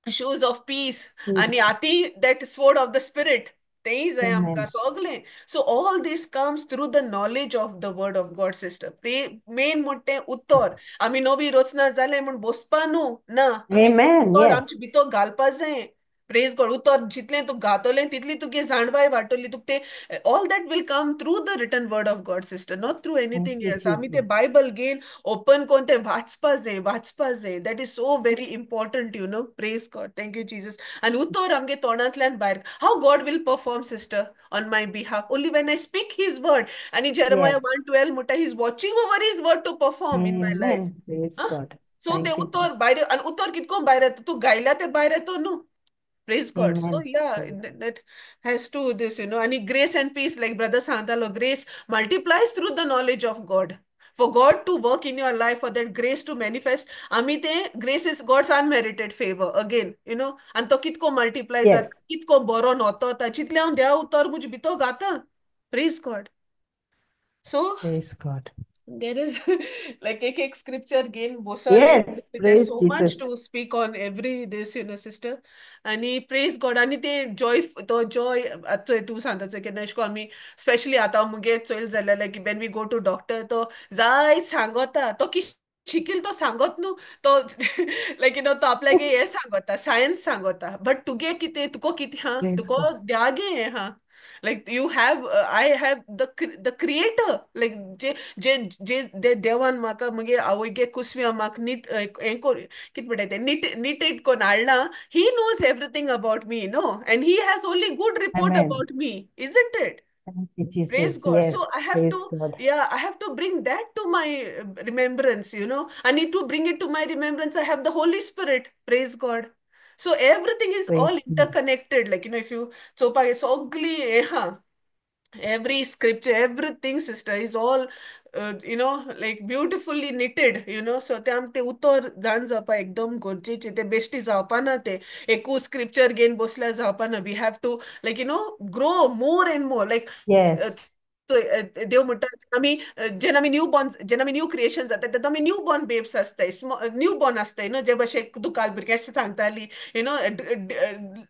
shoes of peace, आणि Peace. आती that sword of the spirit. तेय जाय आमकां Amen. सगळें. So all this comes through the knowledge of the word of God, sister. मेन म्हणटें उतर. आमी नवी रचना जालें म्हूण बसपा न्हू ना. आमी तें Amen. उतर Yes. आमचे भितर घालपा जाय. Praise God. उतर जितलें तूं घातलें तितली तुगे जाणबाय वाटली. तुका तें all that will come through the written word of God, sister, not through Thank anything you, else. आमी Jesus. तें बायबल घेवन ओपन कोन्न तें वाचपा जाय, वाचपा जाय. That is so very important, Praise God. Thank you, Jesus. आनी उतर आमगे तोंडांतल्यान भायर. How God will perform, sister, on my behalf? Only when I speak His word. आनी Jeremiah Yes. 1:12 म्हणटा, He's watching over His word to perform in my life. Amen. Praise Huh? God. So ते Thank you, उतर Jesus. भायर, आनी उतर कितको भायर येता, तूं गायल्या ते भायर येतो न्हू. Praise God. So Amen. yeah, Praise. that has to this, and grace and peace, like Brother Santalo, grace multiplies through the knowledge of God. For God to work in your life, for that grace to manifest, amite grace is God's unmerited favor again, and to kitko multiply zat, Yes. kitko boro noto ta, chitle on dea utar muj bito gata. Praise God. So Praise God. there is like एक scripture again bosale. Yes. There's Praise so Jesus. much to speak on every this, sister. आणि praise God. आणि ते joy, तो joy आता तू सांगताच की नेशको आम्ही specially आता मुगे चोयल जाल्यार लायक when we go to doctor तो जाय सांगता तो की शिकील तो सांगत न्हू तो लायक तो आपल्यागे हे सांगता सायन्स सांगता बट तुगे कितें तुको कितें हा Praise तुको God. द्यागे हे हा like you have I have the creator like जे जे जे देवान म्हाका मगे आवयगे कुसव्या म्हाका नीट हें कोर कित म्हणटाय तें नीट इट कोन्न हाडला. He knows everything about me, and he has only good report Amen. about me, isn't it? Thank you, Praise Jesus. God. Yes. So I have to, Praise God. yeah, I have to bring that to my remembrance, I need to bring it to my remembrance. I have the Holy Spirit. Praise God. So everything is Praise all God. interconnected. Like, if you, so it's ugly, every scripture, everything, sister, is all like beautifully knitted, so ते उतर जाण जावपा एकदम गरजेचे. ते बेश्टी जावपाना ते एकू स्क्रिप्चर घेवन बसल्यार जावपाना. We have to like grow more and more like Yes. देव म्हणटा आमी जेन्ना आमी न्यू क्रिएशन जाता तेन्ना आमी न्यू बॉर्न बेब्स आसताय, न्यू बॉर्न आसताय न्हू, जे भशेन तुका भुरग्यां सांगताली दूध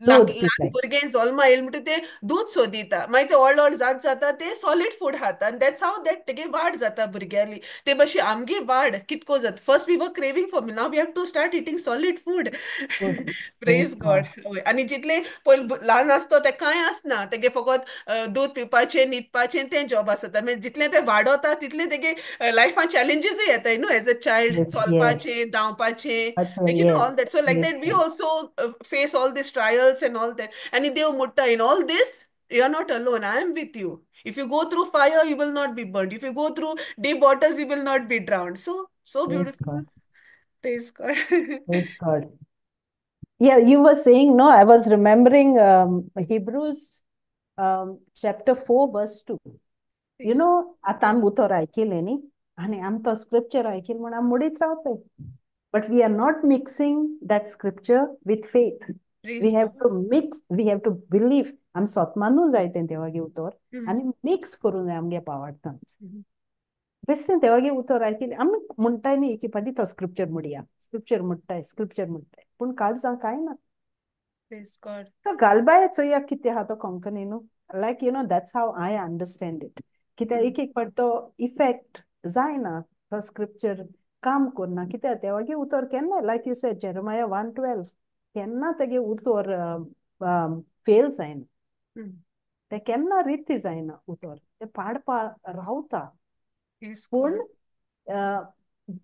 ल्हान पिताय. भुरगें जल्मा येयलें म्हणटा ते दूध सोदिता, मागीर ते व्हड जाता ते सॉलिड फूड खाता, आनी दॅट्स हाव दॅट तेगे वाड जाता भुरग्याली. ते भशेन आमगे वाड कितको जाता. First we were craving for me, now we have to start eating solid food. Good. Praise Praise God. God. आनी जितले पयलीं ल्हान आसता ते कांय आसना, तेगे फकत दूध पिवपाचें न्हिदपाचें तें जॉब आसता. मागीर जितलें तें वाडोता तितलें तेगे लायफान चॅलेंजीसूय येताय as a child, Yes. Yes. चलपाचें, धांवपाचें, Okay. like Yes. all that. So like Praise that we God. also face all these trials and all that. And देव म्हणटा in all this You are not alone. I am with you. If you go through fire, you will not be burned. If you go through deep waters, you will not be drowned. So Praise beautiful. God. Praise God. Praise God. Yeah, you were saying, no, I was remembering Hebrews chapter 4, verse 2. You Praise know, आता आम उतर ऐकेले नी आणि आम तो scripture ऐकेल म्हणून आम मुडीत राहतोय. But we are not mixing that scripture with faith. We praise have God. to mix, we have to believe. आम स्वतःमानू जायते तेव्हा गे उतर आणि मिक्स करून जाय आमगे पावडतात. बेस्ट तेव्हा गे उतर ऐकेले आम्ही म्हणताय नाही की पाठी तो scripture मुडिया. Scripture म्हणताय. पण काल सांग काय ना. Praise God. तो गालबायचो या किती हा तो कोंकणी नु. Like, you know, that's how I understand it. कित्या एक पडतो इफेक्ट जायना तो स्क्रिप्चर काम करना कित्या तेव्हा गे उतर केन्ना लायक यू सेड जेरेमाया 1:12 केन्ना तेगे उतर फेल जायना ते केन्ना रीती जायना उतर ते पाडपा रावता Praise पूण God.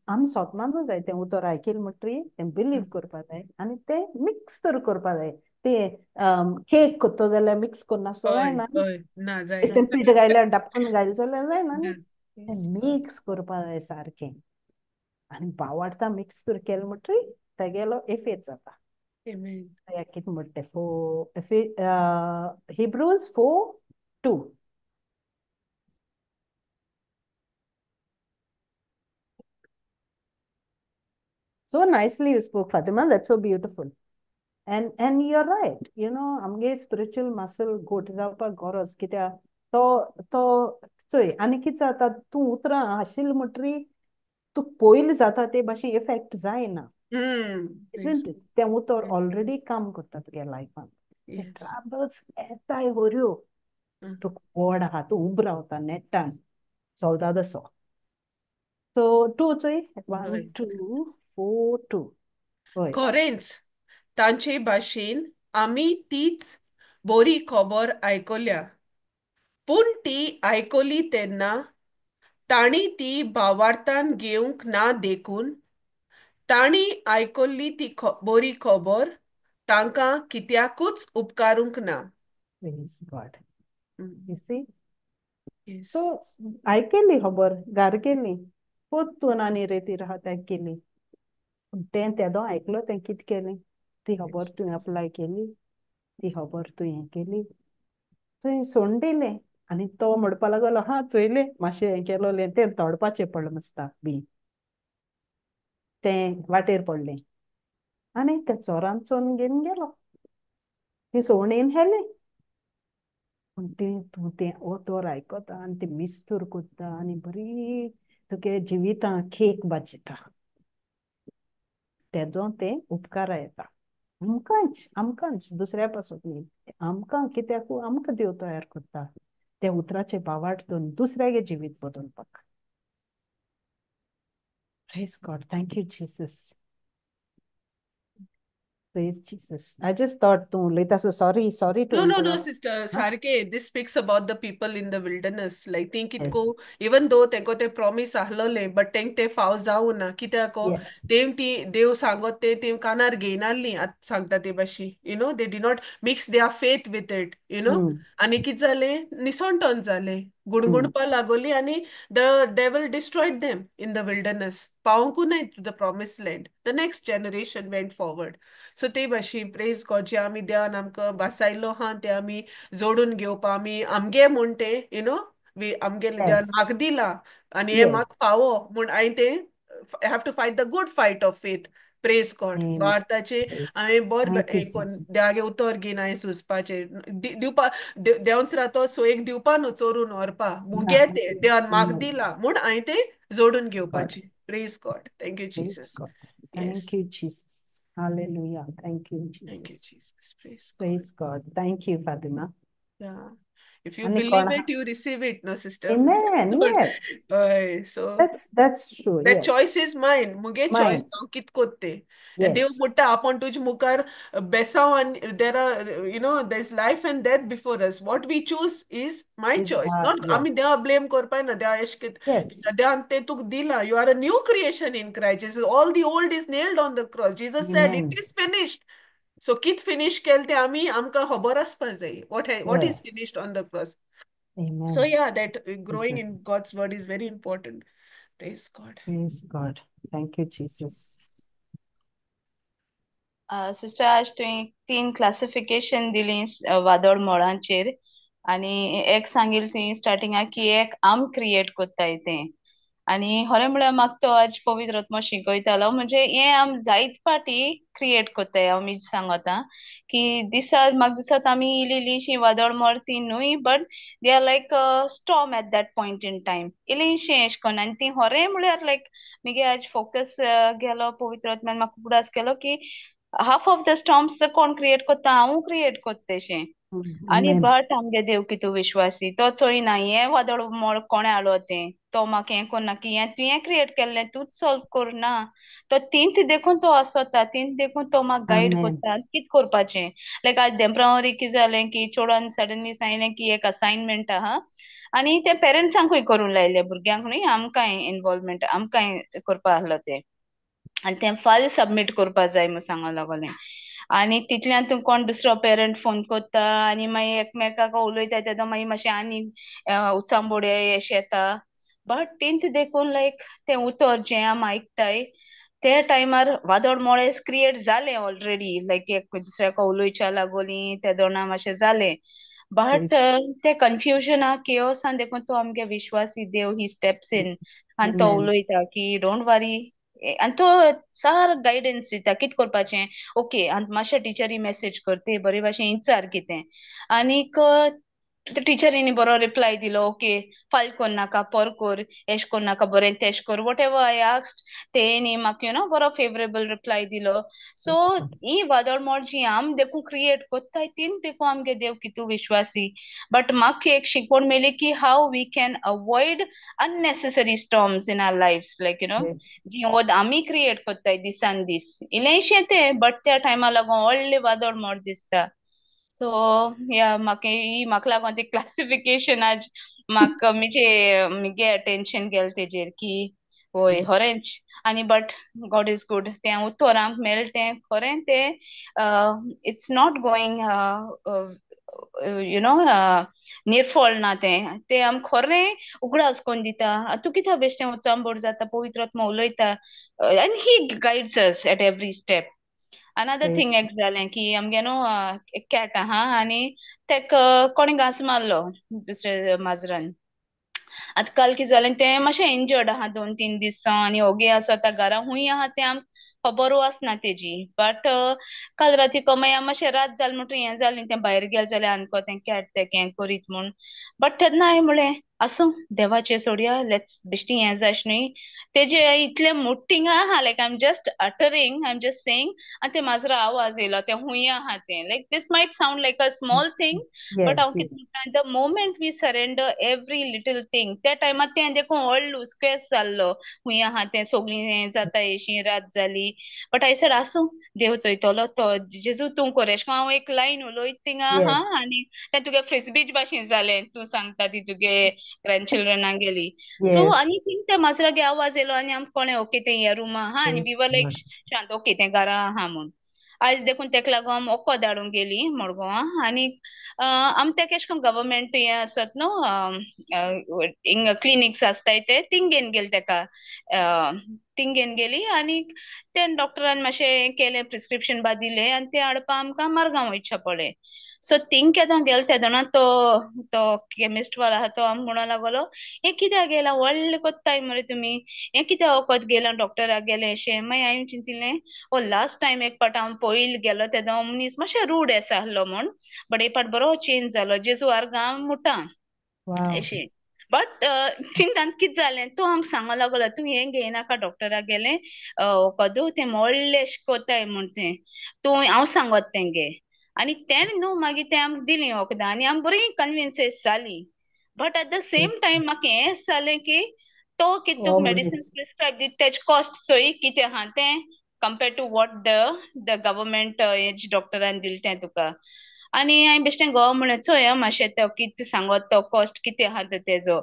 आम स्वतःमानू जाय ते उतर ऐकेल म्हणटरी ते बिलीव करपा जाय आनी ते मिक्स तर करपा जाय ते केक करतो जाल्यार मिक्स करून नासतो जायना ना जायना. ते पीठ घायल्यार डापकन घायल जाल्यार जायना न्ही ते Praise God. मिक्स करपा जाय सारकें आनी पावाडता मिक्स तर केलें म्हणटरी तेगेलो एफेट जाता Amen. कितें म्हणटा Hebrews 4:2 So nicely you spoke, Fatima. That's so beautiful. And you're right. You know, आमगे spiritual muscle घोट जावपाक गरज कित्याक तो चोय आनी कितें जाता तूं उतरां आशिल्ल म्हणटरी तूं पयलीं जाता ते भाशेन इफेक्ट जायना isn't it? ते उतर ऑलरेडी काम करता तुगे लायफान ते Yes. ट्रबल्स येताय वऱ्यो तूं व्हड आहा तूं उब रावता नेटान सोल्दाद सो सो टू चोय 1 2 4 2 हय खरेंच तांचे भाशेन आमी तीच बरी खबर आयकल्या पूण ती आयकली तेन्ना तांणी ती भावार्थान घेवंक ना देखून तांणी आयकल्ली ती बरी खबर तांकां कित्याकूच उपकारूंक ना. Praise God. You see? Yes. So, ऐकेली खबर गार केली पोत तू नानी रेती राहत ऐकेली तें तेदो ऐकलो तें कित केलें ती खबर तुवें अप्लाय केली ती खबर तुवें केली तुवें सोडून दिलें आनी तो म्हणपा लागलो हा चोयलें मातशें हें केलोलें तें तोडपाचें पडलें मस्ता बी तें वाटेर पडलें आनी त्या चोरान चोरून घेवन गेलो ती सोडून येवन हेलें पूण तूं तें ओतोर आयकोता आनी तें मिस्तूर कोत्ता आनी बरी तुगे जिवितां केक बाजिता तेदो तें उपकारा येता आमकांच दुसऱ्या पासून न्ही आमकां कित्याक आमकां देव तयार करता त्या उतराचे बावाट दोन दुसऱ्यागे जिवीत बदलपाक Praise God. Thank you, Jesus. Praise Jesus. I just thought too later, so sorry to No, interrupt. sister. Huh? Sarke, this speaks about the people in the wilderness. Like, think it Yes. go, even though tenko te promise ahlole, but tenk te faw zauna, kita ko, Yeah. dev sangot te kanar geinalni at sangta te bashi. You know, they did not mix their faith with it, you know. Ani kit zale, nisonton zale, gudgunpa lagoli, ani the devil destroyed them in the wilderness. Paunku nahi to the promised land. The next generation went forward. So ते भाशेन praise God जे आमी देवान आमकां बसायलो हा ते आमी जोडून घेवपा आमी आमगे म्हूण ते यु नो आमगे देवान म्हाका दिला आनी हे म्हाका फावो म्हूण हांवें तें have to fight the good fight of faith praise God भारताचे हांवें बरें हें कोन्न देवागे उतर घेवन हांवें झुजपाचें दिवपा देंवच रावतो सोयेक दिवपा न्हू चोरून व्हरपा मुगे ते देवान म्हाका दिला म्हूण हांवें तें जोडून घेवपाचें praise God thank you Jesus Thank you, Jesus. Hallelujah. Thank you, Jesus. Thank you, Jesus. Praise God. Thank you, Fatima. Yeah. If you And believe it, you receive it, no, sister. Amen. Good. Yes. So That's true. that Yes. choice is mine. मुगे choice Mine. हांव कित कोत्ते. Yes. देव म्हणटा आपण तुझ मुखार बेसाव and there are, you know, there's life and death before us. What we choose is my Is choice. our- Not yes. आम्ही देवा blame करपाय ना देवा एश कित Yes. देवान ते तुक दिला. You are a new creation in Christ. Jesus, all the old is nailed on the cross. Jesus said, Amen. it is finished. So कित फिनिश केल ते आमी आमकां खबर आसपा जाय what Yeah. Is finished on the cross. So Amen. yeah, that growing Jesus. in God's word is very important. Praise God. Praise God. Thank you, Jesus. Sister आज तुवें 3 क्लासिफिकेशन दिली वादळ मोळांचेर आनी एक सांगिल्लें तुवें स्टार्टिंगाक की एक आम क्रिएट कोत्ताय तें आनी खरें म्हळ्यार म्हाका तो आज पवित्र आत्मा शिकयतालो म्हणजे हें आमी जायत फाटी क्रिएट कोत्ताय हांव मीच सांगता की म्हाका दिसता आमी इल्ली इल्लीशीं वादळ मोळ ती न्हूय but they are like storm at that point in time इल्लीशीं एशें कोन्न आनी ती खरें म्हळ्यार लायक म्हगे आज फोकस गेलो पवित्र आत्म्यान म्हाका उगडास केलो की हाफ ऑफ द स्टॉर्म्स कोण क्रिएट कोत्ता हांव क्रिएट कोत्ता तेशें आनी Amen. बट आमगे देव कितू विश्वासी तो चोयना हें वादळ मोळ कोणें हाडलो तें तो म्हाका हें कोन्ना की हें तुवें क्रिएट केल्लें तूंच सॉल्व कोरना तो तींत देखून तो आसोता तींत देखून तो म्हाका गायड Amen. कोत्ता कित कोरपाचें लायक आज देंप्रावरी कितें जालें की चेडवान सडनली सांगलें की एक असायनमेंट आहा आनी तें पेरंट्सांकूय करूंक लायलें भुरग्यांक न्हूय आमकांय इनवॉल्वमेंट आमकांय करपा आहलो तें आनी तें फाल्यां सबमीट कोरपा जाय म्हूण सांगो लागोलें आनी तितल्यान तूं कोण दुसरो पेरंट फोन कोत्ता आनी मागीर एकमेकाक उलयता तेदो मागीर मातशें आनी उचांबोडे एशें येता बट तेंत देखून लायक तें उतर जें आमी आयकताय त्या टायमार वादळ मोळेस क्रिएट जालें ऑलरेडी लायक एक दुसऱ्याको उलोवच्या लागोलीं ते दोना मातशें जालें बट Praise. ते कन्फ्युजना केओसान देखून तो आमगे विश्वासी देव ही स्टेप्स इन आनी तो Amen. उलोयता की डोंट वरी आनी तो सार गायडन्स दिता कित कोरपाचें ओके आनी मातशें टिचरी मेसेज कर ते बरे भाशेन इचार कितें आनीक टिचरीनी बरो रिप्लाय दिलो ओके फाल कोन्नाका पर कोर एश कोन्नाका बरें तेश core what ever I asked तेणी म्हाका बरो फेवरेबल रिप्लाय दिलो सो ही वादळ मोळ जी आम देखून क्रिएट कोत्ताय तीन देखून आमगे देव कितू विश्वासी बट म्हाका एक शिकवण मेळ्ळी की how we can avoid unnecessary storms in our lives like Yes. जी वोद आमी क्रिएट कोत्ताय दिसान दीस इल्लेशें तें बट त्या टायमा लागोन व्हडलें वादळ मोळ दिसता सो या म्हाका लागोन ती क्लासिफिकेशन आज म्हाका म्हगे अटेंशन गेल तेजेर की वोय Yes. खरेंच आनी बट गॉड इज गुड तें उतर आमकां मेळ्ळें तें खरें तें इट्स नॉट गोईंग निर्फळ ना तें आमकां खरें उगडास कोन्न दिता तूं कित्याक बेश्टें उचांबोड जाता पवित्र आत्मा उलयता आनी he guides us at every step another Praise. Thing एक जालें की आमगे एक कॅट आहा आनी तेक कोणें घास मारलो दुसऱ्या माजरान आतां काल कितें जालें तें मातशें इंजर्ड आहा 2-3 दीस जावन आनी ओगे आसा आतां घरा खूंय आहा तें आमकां खबर आसना तेजी बट काल रातीको मागीर मातशें रात जालें म्हणटरी हें जालें न्ही तें भायर गेलें जाल्यार आनको तें कॅट तें हें करीत म्हूण बट तेन्ना हांवें म्हळें आसूं देवाचें सोडया लेट्स बेश्टी हें जाय न्हय तेजे इतलें मुट्टींग आहा like I am just uttering I am just saying आनी तें माजरा आवाज येयलो तें खूंय आहा तें like this might sound like a small thing but हांव Yes. कितें म्हणटा the moment we surrender every little thing त्या टायमार तें देखून व्हडलो उस्केस जाल्लो खूंय आहा तें सगळीं हें जाता अशीं रात जाली बट आय सेड आसूं देव चयतलो तो जेजू तूं कोर एशें कोन्न हांव एक लायन उलोयत थिंगा आहा Yes. आनी तें तुगे फ्रिस्बीच भाशेन जालें तूं सांगता ती तुगे ग्रँडचिल्ड्रनाक गेली सो Yes. आनी थिंग त्या माजरागे आवाज येयलो आनी आमकां कळ्ळें ओके तें हे रुमा आहा आनी Praise we were like God. शांत ओके तें घरा आहा म्हूण आयज देखून तेका लागोन आमी वोको धाडूंक गेलीं मडगांवां आनी आमी तेका एशें कोन्न गव्हर्मेंट हें आसत न्हू हिंग क्लिनिक्स आसताय ते थिंगेन गेली तेका थिंगेन गेली आनी तें डॉक्टरान मातशें हें केलें प्रिस्क्रिप्शन बा दिलें आनी तें हाडपा आमकां मारगांव वयचें पडलें सो थिंग केदों गेले तेदोना तो केमिस्ट वालो आहा तो आमकां म्हणो लागलो हें कित्याक गेला व्हडलें कोत्ताय मरे तुमी हें कित्याक वकोत गेला डॉक्टराक गेलें अशें मागीर हांवें चिंतिल्लें ओ लास्ट टायम एक पाट हांव पयलीं गेलो तेदो मनीस मातशें रूड एसो आसलो म्हूण बट एक पाट बरो चेंज जालो जेजू आर्गां मुटा Wow. अशें बट थिंगान कितें जालें तो आमकां सांगो लागलो तूं हें घेयनाका डॉक्टराक गेलें वकोदू तें व्हडलें एशें कोत्ताय म्हूण तें तूं हांव सांगोत तें घे आनी तेणें न्हू मागीर तें आमकां दिलीं वखदां आनी आमी बरीं कन्विन्स जालीं but at the Yes. Same time म्हाका हें जालें की तो कितें तुका मेडिसिन Always. प्रिस्क्रायब दिता तेजें कॉस्ट चोय कितें आहा तें compared to what the government has डॉक्टरान दिलें तें तुका आनी हांवें बेश्टें गो म्हळें चोय मातशें तो कितें सांगत तो कॉस्ट कितें आहा तो तेजो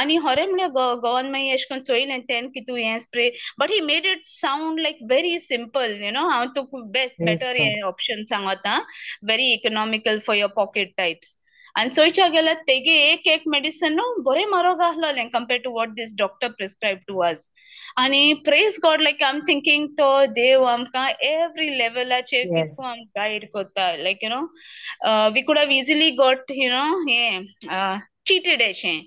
आनी खरें म्हळ्यार गोवन मागीर अशें करून चोयलें तें कितू हें spray but he made it sound like very simple you know हांव तुका Praise बेटर God. हें ऑप्शन सांगता very economical for your pocket types आनी चोयच्या गेल्यार तेगे एक मेडिसन न्हू बरें म्हारग आसलोलें compared to what this doctor prescribe to us आनी praise God like I am thinking तो देव आमकां एवरी लेवलाचेर कितको Yes. आमकां गायड कोत्ता लायक यू नो वी कुड have easily got you know हें cheated अशें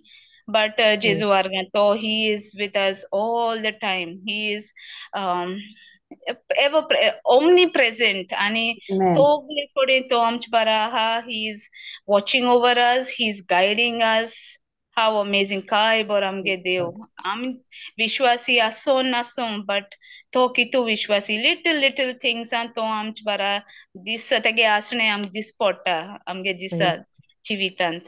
but Yes. Jesu Argan, so he is with us all the time. He is ever omnipresent and so Amen. according to amch baraha, he is watching over us, he is guiding us. How amazing kai bor amge dev. Am vishwasi ason nason, but to kitu vishwasi little things and to amch bara this tage asne am this potta amge disa Praise jivitant.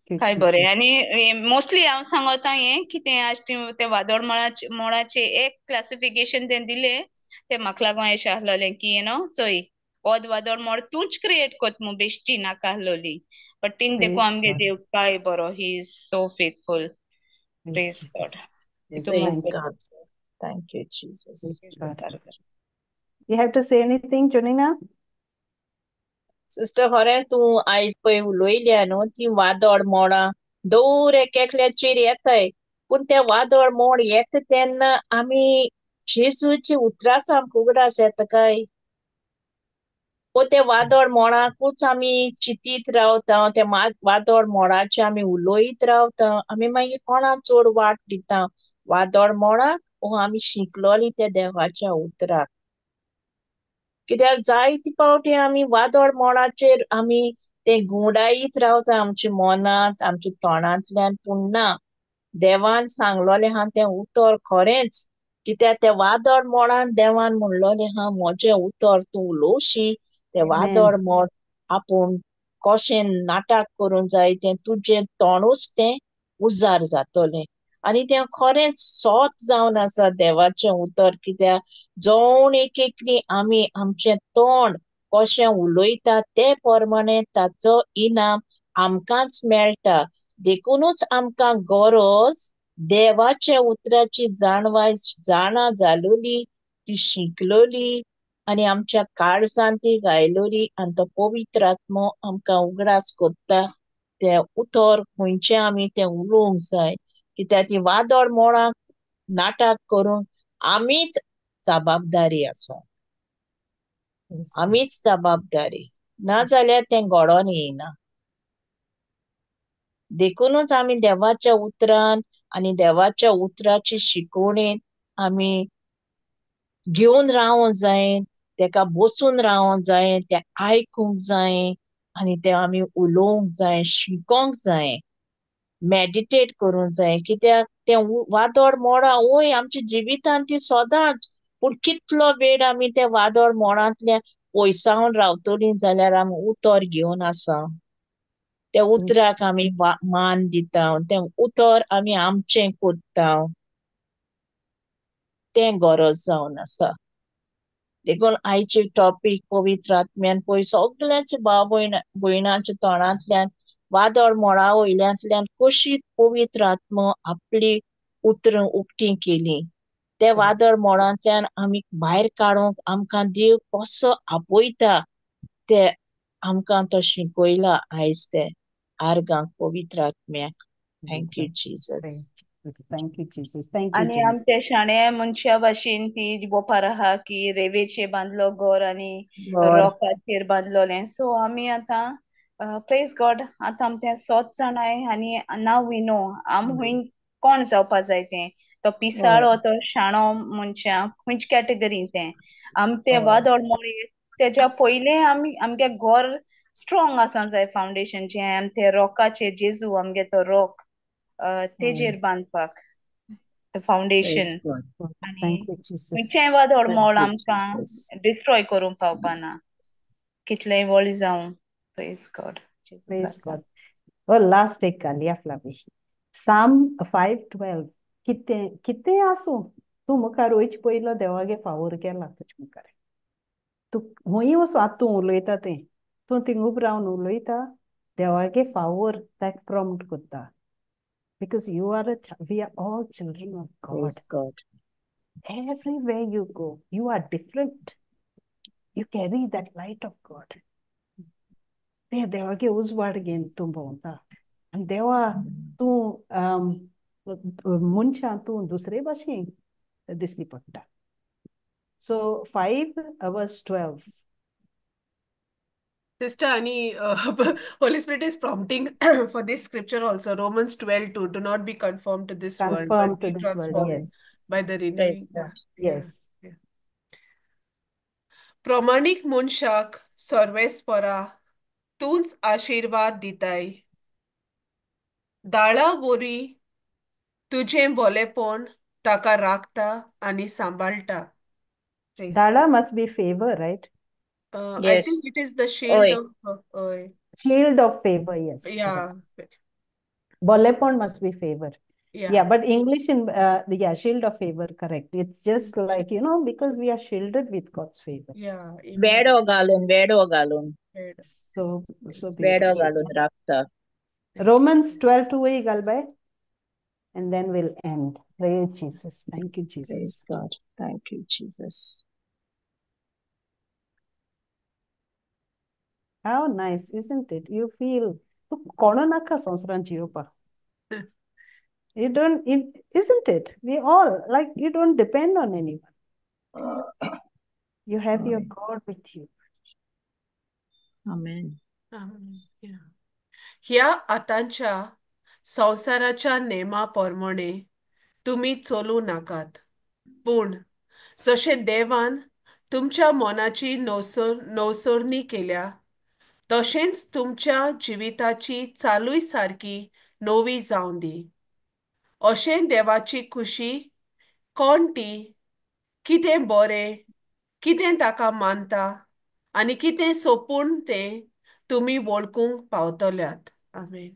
you, काय बरें Jesus. आनी mostly हांव सांगता हें की तें आज ते वादळ मोळाचे एक क्लासिफिकेशन तें दिलें तें म्हाका लागून अशें आसलोलें की यू नो चोय ओद वादळ मोड तूंच क्रिएट कोत मु बेश्टी नाका आसलोली बट तीन देखून Praise आमगे God. देव काय बरो he is so faithful Praise praise Jesus. God Yes, तितून Praise thank मुखार God. Thank you, Jesus. praise God. You have to say anything, Junina? Sister खरें तूं आयज पळय उलोयल्या न्हू ती वादळ मोडां दौर एकल्याचेर येताय पूण ते वादळ मोड येता तेन्ना आमी जेजूची उतरांच आमकां उगडास येता काय वो ते वादळ मोडाकूच आमी चिंतीत रावता ते वादळ मोडाचे आमी उलोयत रावता आमी मागीर कोणाक चड वाट दिता वादळ मोडाक वो आमी शिंकलोली त्या देवाच्या उतराक कित्याक जायते पावटी आमी वादळ मोडाचेर आमी ते गुंडायत रावता आमच्या मनांत आमच्या तोंडांतल्यान पूण ना देवान सांगलोलें आहा तें उतर खरेंच कित्याक ते वादळ मोडान देवान म्हणलोलें आहा म्हजें उतर तूं उलोवशी ते वादळ Amen. मोड आपूण कशें नाटक करूंक जाय तें तुजें तोंडूच तें उजार जातलें आनी तें खरेंच सोत जावन आसा देवाचें उतर कित्याक जोन एकली आमी आमचें तोंड कशें उलोयता ते प्रमाणे ताचो इनाम आमकांच मेळटा देखूनच आमकां गरज देवाच्या उतराची जाणा जालोली ती शिकलोली आनी आमच्या काळजांत ती गायलोली आनी तो पवित्र आत्मो आमकां उगडास कोत्ता ते उतर खंयचें आमी तें उलोवंक जाय कित्याक ती वादळ मोडाक नाटक करूंक आमीच जबाबदारी आसा Praise God. आमीच जबाबदारी ना जाल्यार तें घडोन येयना देखूनच आमी देवाच्या उतरान आनी देवाच्या उतराची शिकोवणेन आमी घेवन रावों जाय तेका बसून रावों जाय तें आयकूंक जाय आनी तें आमी उलोवंक जाय शिकोंक जाय मेडिटेट करूंक जाय कित्याक तें वादळ मोडा वय आमच्या जिवितांत ती सदांच पूण कितलो वेळ आमी ते वादळ मोडांतल्यान पयसावन रावतलीं जाल्यार आमी उतर घेवन आसा त्या उतराक आमी मान दिता तें उतर आमी आमचें कोत्ता तें गरज जावन आसा देखून आयचे टॉपिक पवित्र आत्म्यान पळय सगळ्यांच्या भाव भयणांच्या तोंडांतल्यान वादळ मोडा वयल्यांतल्यान कशी पवित्र आत्मो आपली उतरां उक्ती केली ते वादळ मोडांतल्यान आमी भायर काडूंक आमकां देव कसो आपयता ते आमकां तो शिकयला आयज ते आर्गांक पवित्र आत्म्याक thank you Jesus Thank you, Jesus. Thank you, आणि Junina. आमच्या शाण्या मनशा भाशेन ती बोपार आहा की रेवेचेर बांदलो घर आणि रॉकाचेर बांदलोलें सो आमी आतां प्रेज गॉड आतां आमी तें सोत जाणाय आनी नाव वी नो आम हुंय कोण जावपा जाय तें तो पिसाळ वो तो शाणो मनशा खंयच कॅटेगरी तें आमी तें वादळ मोडे तेज्या पयलें आमी आमगे घर स्ट्रॉंग आसोंक जाय फावंडेशन जें आमी ते रॉकाचेर जेजू आमगे तो रॉक तेजेर बांदपाक फावंडेशन आणि Thank you, Jesus. खंयचेय वादळ Thank मोड you, आमकां Jesus. डिस्ट्रॉय करूंक पावपाना कितलेय व्हड जावं praise God Praise God. Oh, last एक घालया फ्लावी. Psalm 5:12. कितें आसूं तूं मुखार वयचे पयलो देवागे फावोर केला तुजे मुखार तूं हुंय वचूं आतां तूं उलयता तें तूं थिंग उब रावन उलोयता देवागे फावोर ताका प्रॉम्प्ट कोत्ता because you are we are all children of God. Praise God. Everywhere you go, you are different. You carry that light of God. ते देवागे उजवाड घेवन तूं भोंवता आनी देवा तूं मनशां तूं दुसरे भाशेन दिसली पडटा. So 5 verse 12. Sister Annie, Holy Spirit is prompting for this scripture also, Romans 12:2. Do not be conformed to this world, Conform but to be this world, transformed yes. by the Praise renewing. God. Yes. Yeah. प्रामाणिक मनशाक सर्वेस्परा तूंच आशीर्वाद दिताय. दाळा वरी तुझें भलेपण ताका राखता आनी सांबाळटा. Praise Dala must be favor, right? I think Yes. it is the shield Oi. of Shield of favor, yes. yeah, Bolepon must be favor. yeah. Yeah, but English in shield of favor, correct. It's just like, because we are shielded with God's favor. Yeah, वेडो घालून So वेडो beautiful. घालून राखता. Romans 12:2 Galbay, and then we'll end. Praise Jesus. Thank you, Praise Jesus. God. Thank you, Jesus. How nice, isn't it? You feel kononaka संवसारान जियोपा. You don't, isn't it? We all, like, you don't depend on anyone. You have your God with you. Amen. Yeah. ह्या आतांच्या संवसाराच्या नेमा प्रमाणे तुम्ही चलू नाकात, पूण जशे देवान तुमच्या मनाची नवसरणी केल्या तशेंच तुमच्या जिविताची चालूय सारकी नवी जावं दी. अशें देवाची खुशी कोण ती कितें बरें कितें ताका मानता आनी कितें सोपून तें तुमी वळखूंक पावतल्यात. आमेन.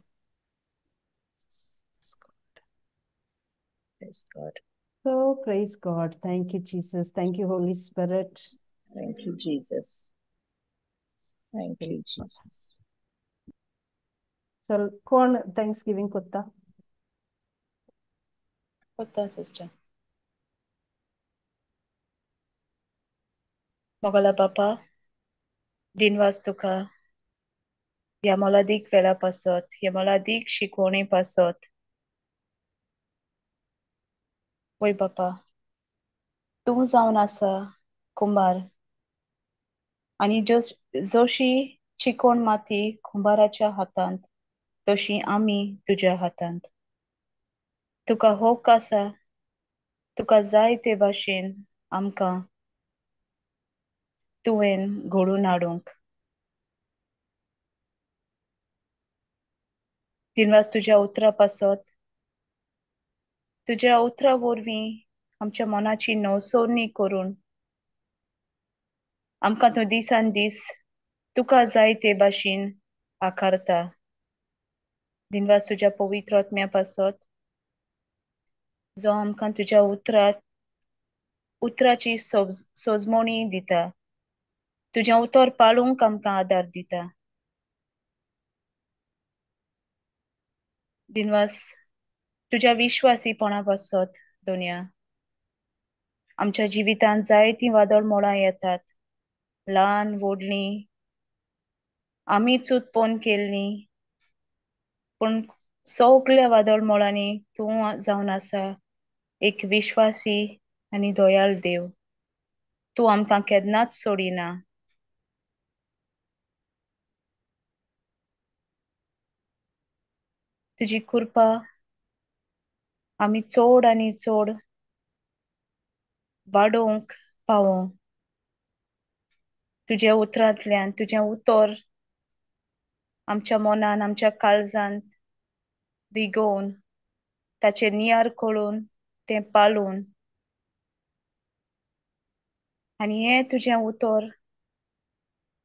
Praise God. So praise God. Thank you, Jesus. Thank you, Holy Spirit. Thank you, Jesus. Thank you, Jesus. So, kon Thanksgiving kutta? Kutta, sister. Mogala Papa, दिनवास तुका ह्या मोलादीक वेळा पासत, ह्या मोलादीक शिकवणी पासत. वय बापा, तूं जावन आसा कुंभार आनी जशी चिकोण माती कुंभाराच्या हातांत तशी आमी तुज्या हातांत. तुका होक आसा, तुका जाय ते भाशेन आमकां तुवें घडोवन हाडूंक. दिनवास तुज्या उतरा पासत, तुज्या उतरा वरवीं आमच्या मनाची नवसोरणी करून आमकां तूं दिसान दीस तुका जाय ते भाशेन आकारता. दिनवास तुज्या पवित्र आत्म्या पासत, जो आमकां तुज्या उतराची सोजमोणी दिता, तुजें उतर पाळूंक आमकां आदार दिता. दिनवास तुज्या विश्वासीपणा पासत दोनया आमच्या जिवितांत जायतीं वादळ मोडां येतात, ल्हान व्हडलीं, आमी चूतपण केल्लीं, पूण सगल्या वादळ मोडांनी तूं जावन आसा एक विश्वासी आनी दयाळ देव. तूं आमकां केन्नाच सोडिना. तुजी कृपा आमी चड आनी चड वाडोवंक पावूं. तुज्या उतरांतल्यान तुजें उतर आमच्या मनान आमच्या काळजांत दिगोवन ताचेर नियार करून तें पाळून आनी हें तुजें उतर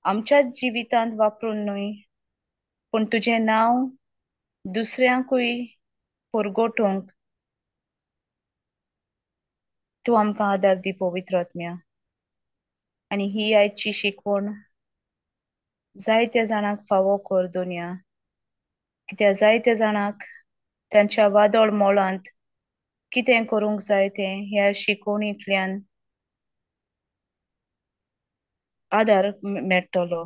आमच्याच जिवितांत वापरून न्हय पूण तुजें नांव दुसऱ्यांकूय परगटूंक तूं आमकां आदार दी पवित्र आत्म्या. आनी ही आयची शिकवण जायत्या जाणांक फावो कर दोनया, कित्याक जायत्या जाणांक तांच्या वादळ मोळांत कितें करूंक जाय तें ह्या शिकवणींतल्यान आदार मेळटलो.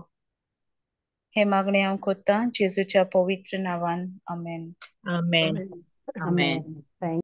हे मागणें हांव कोत्तां जेजूच्या पवित्र नांवान. आमेन. Amen. Amen. Amen. Amen. Thank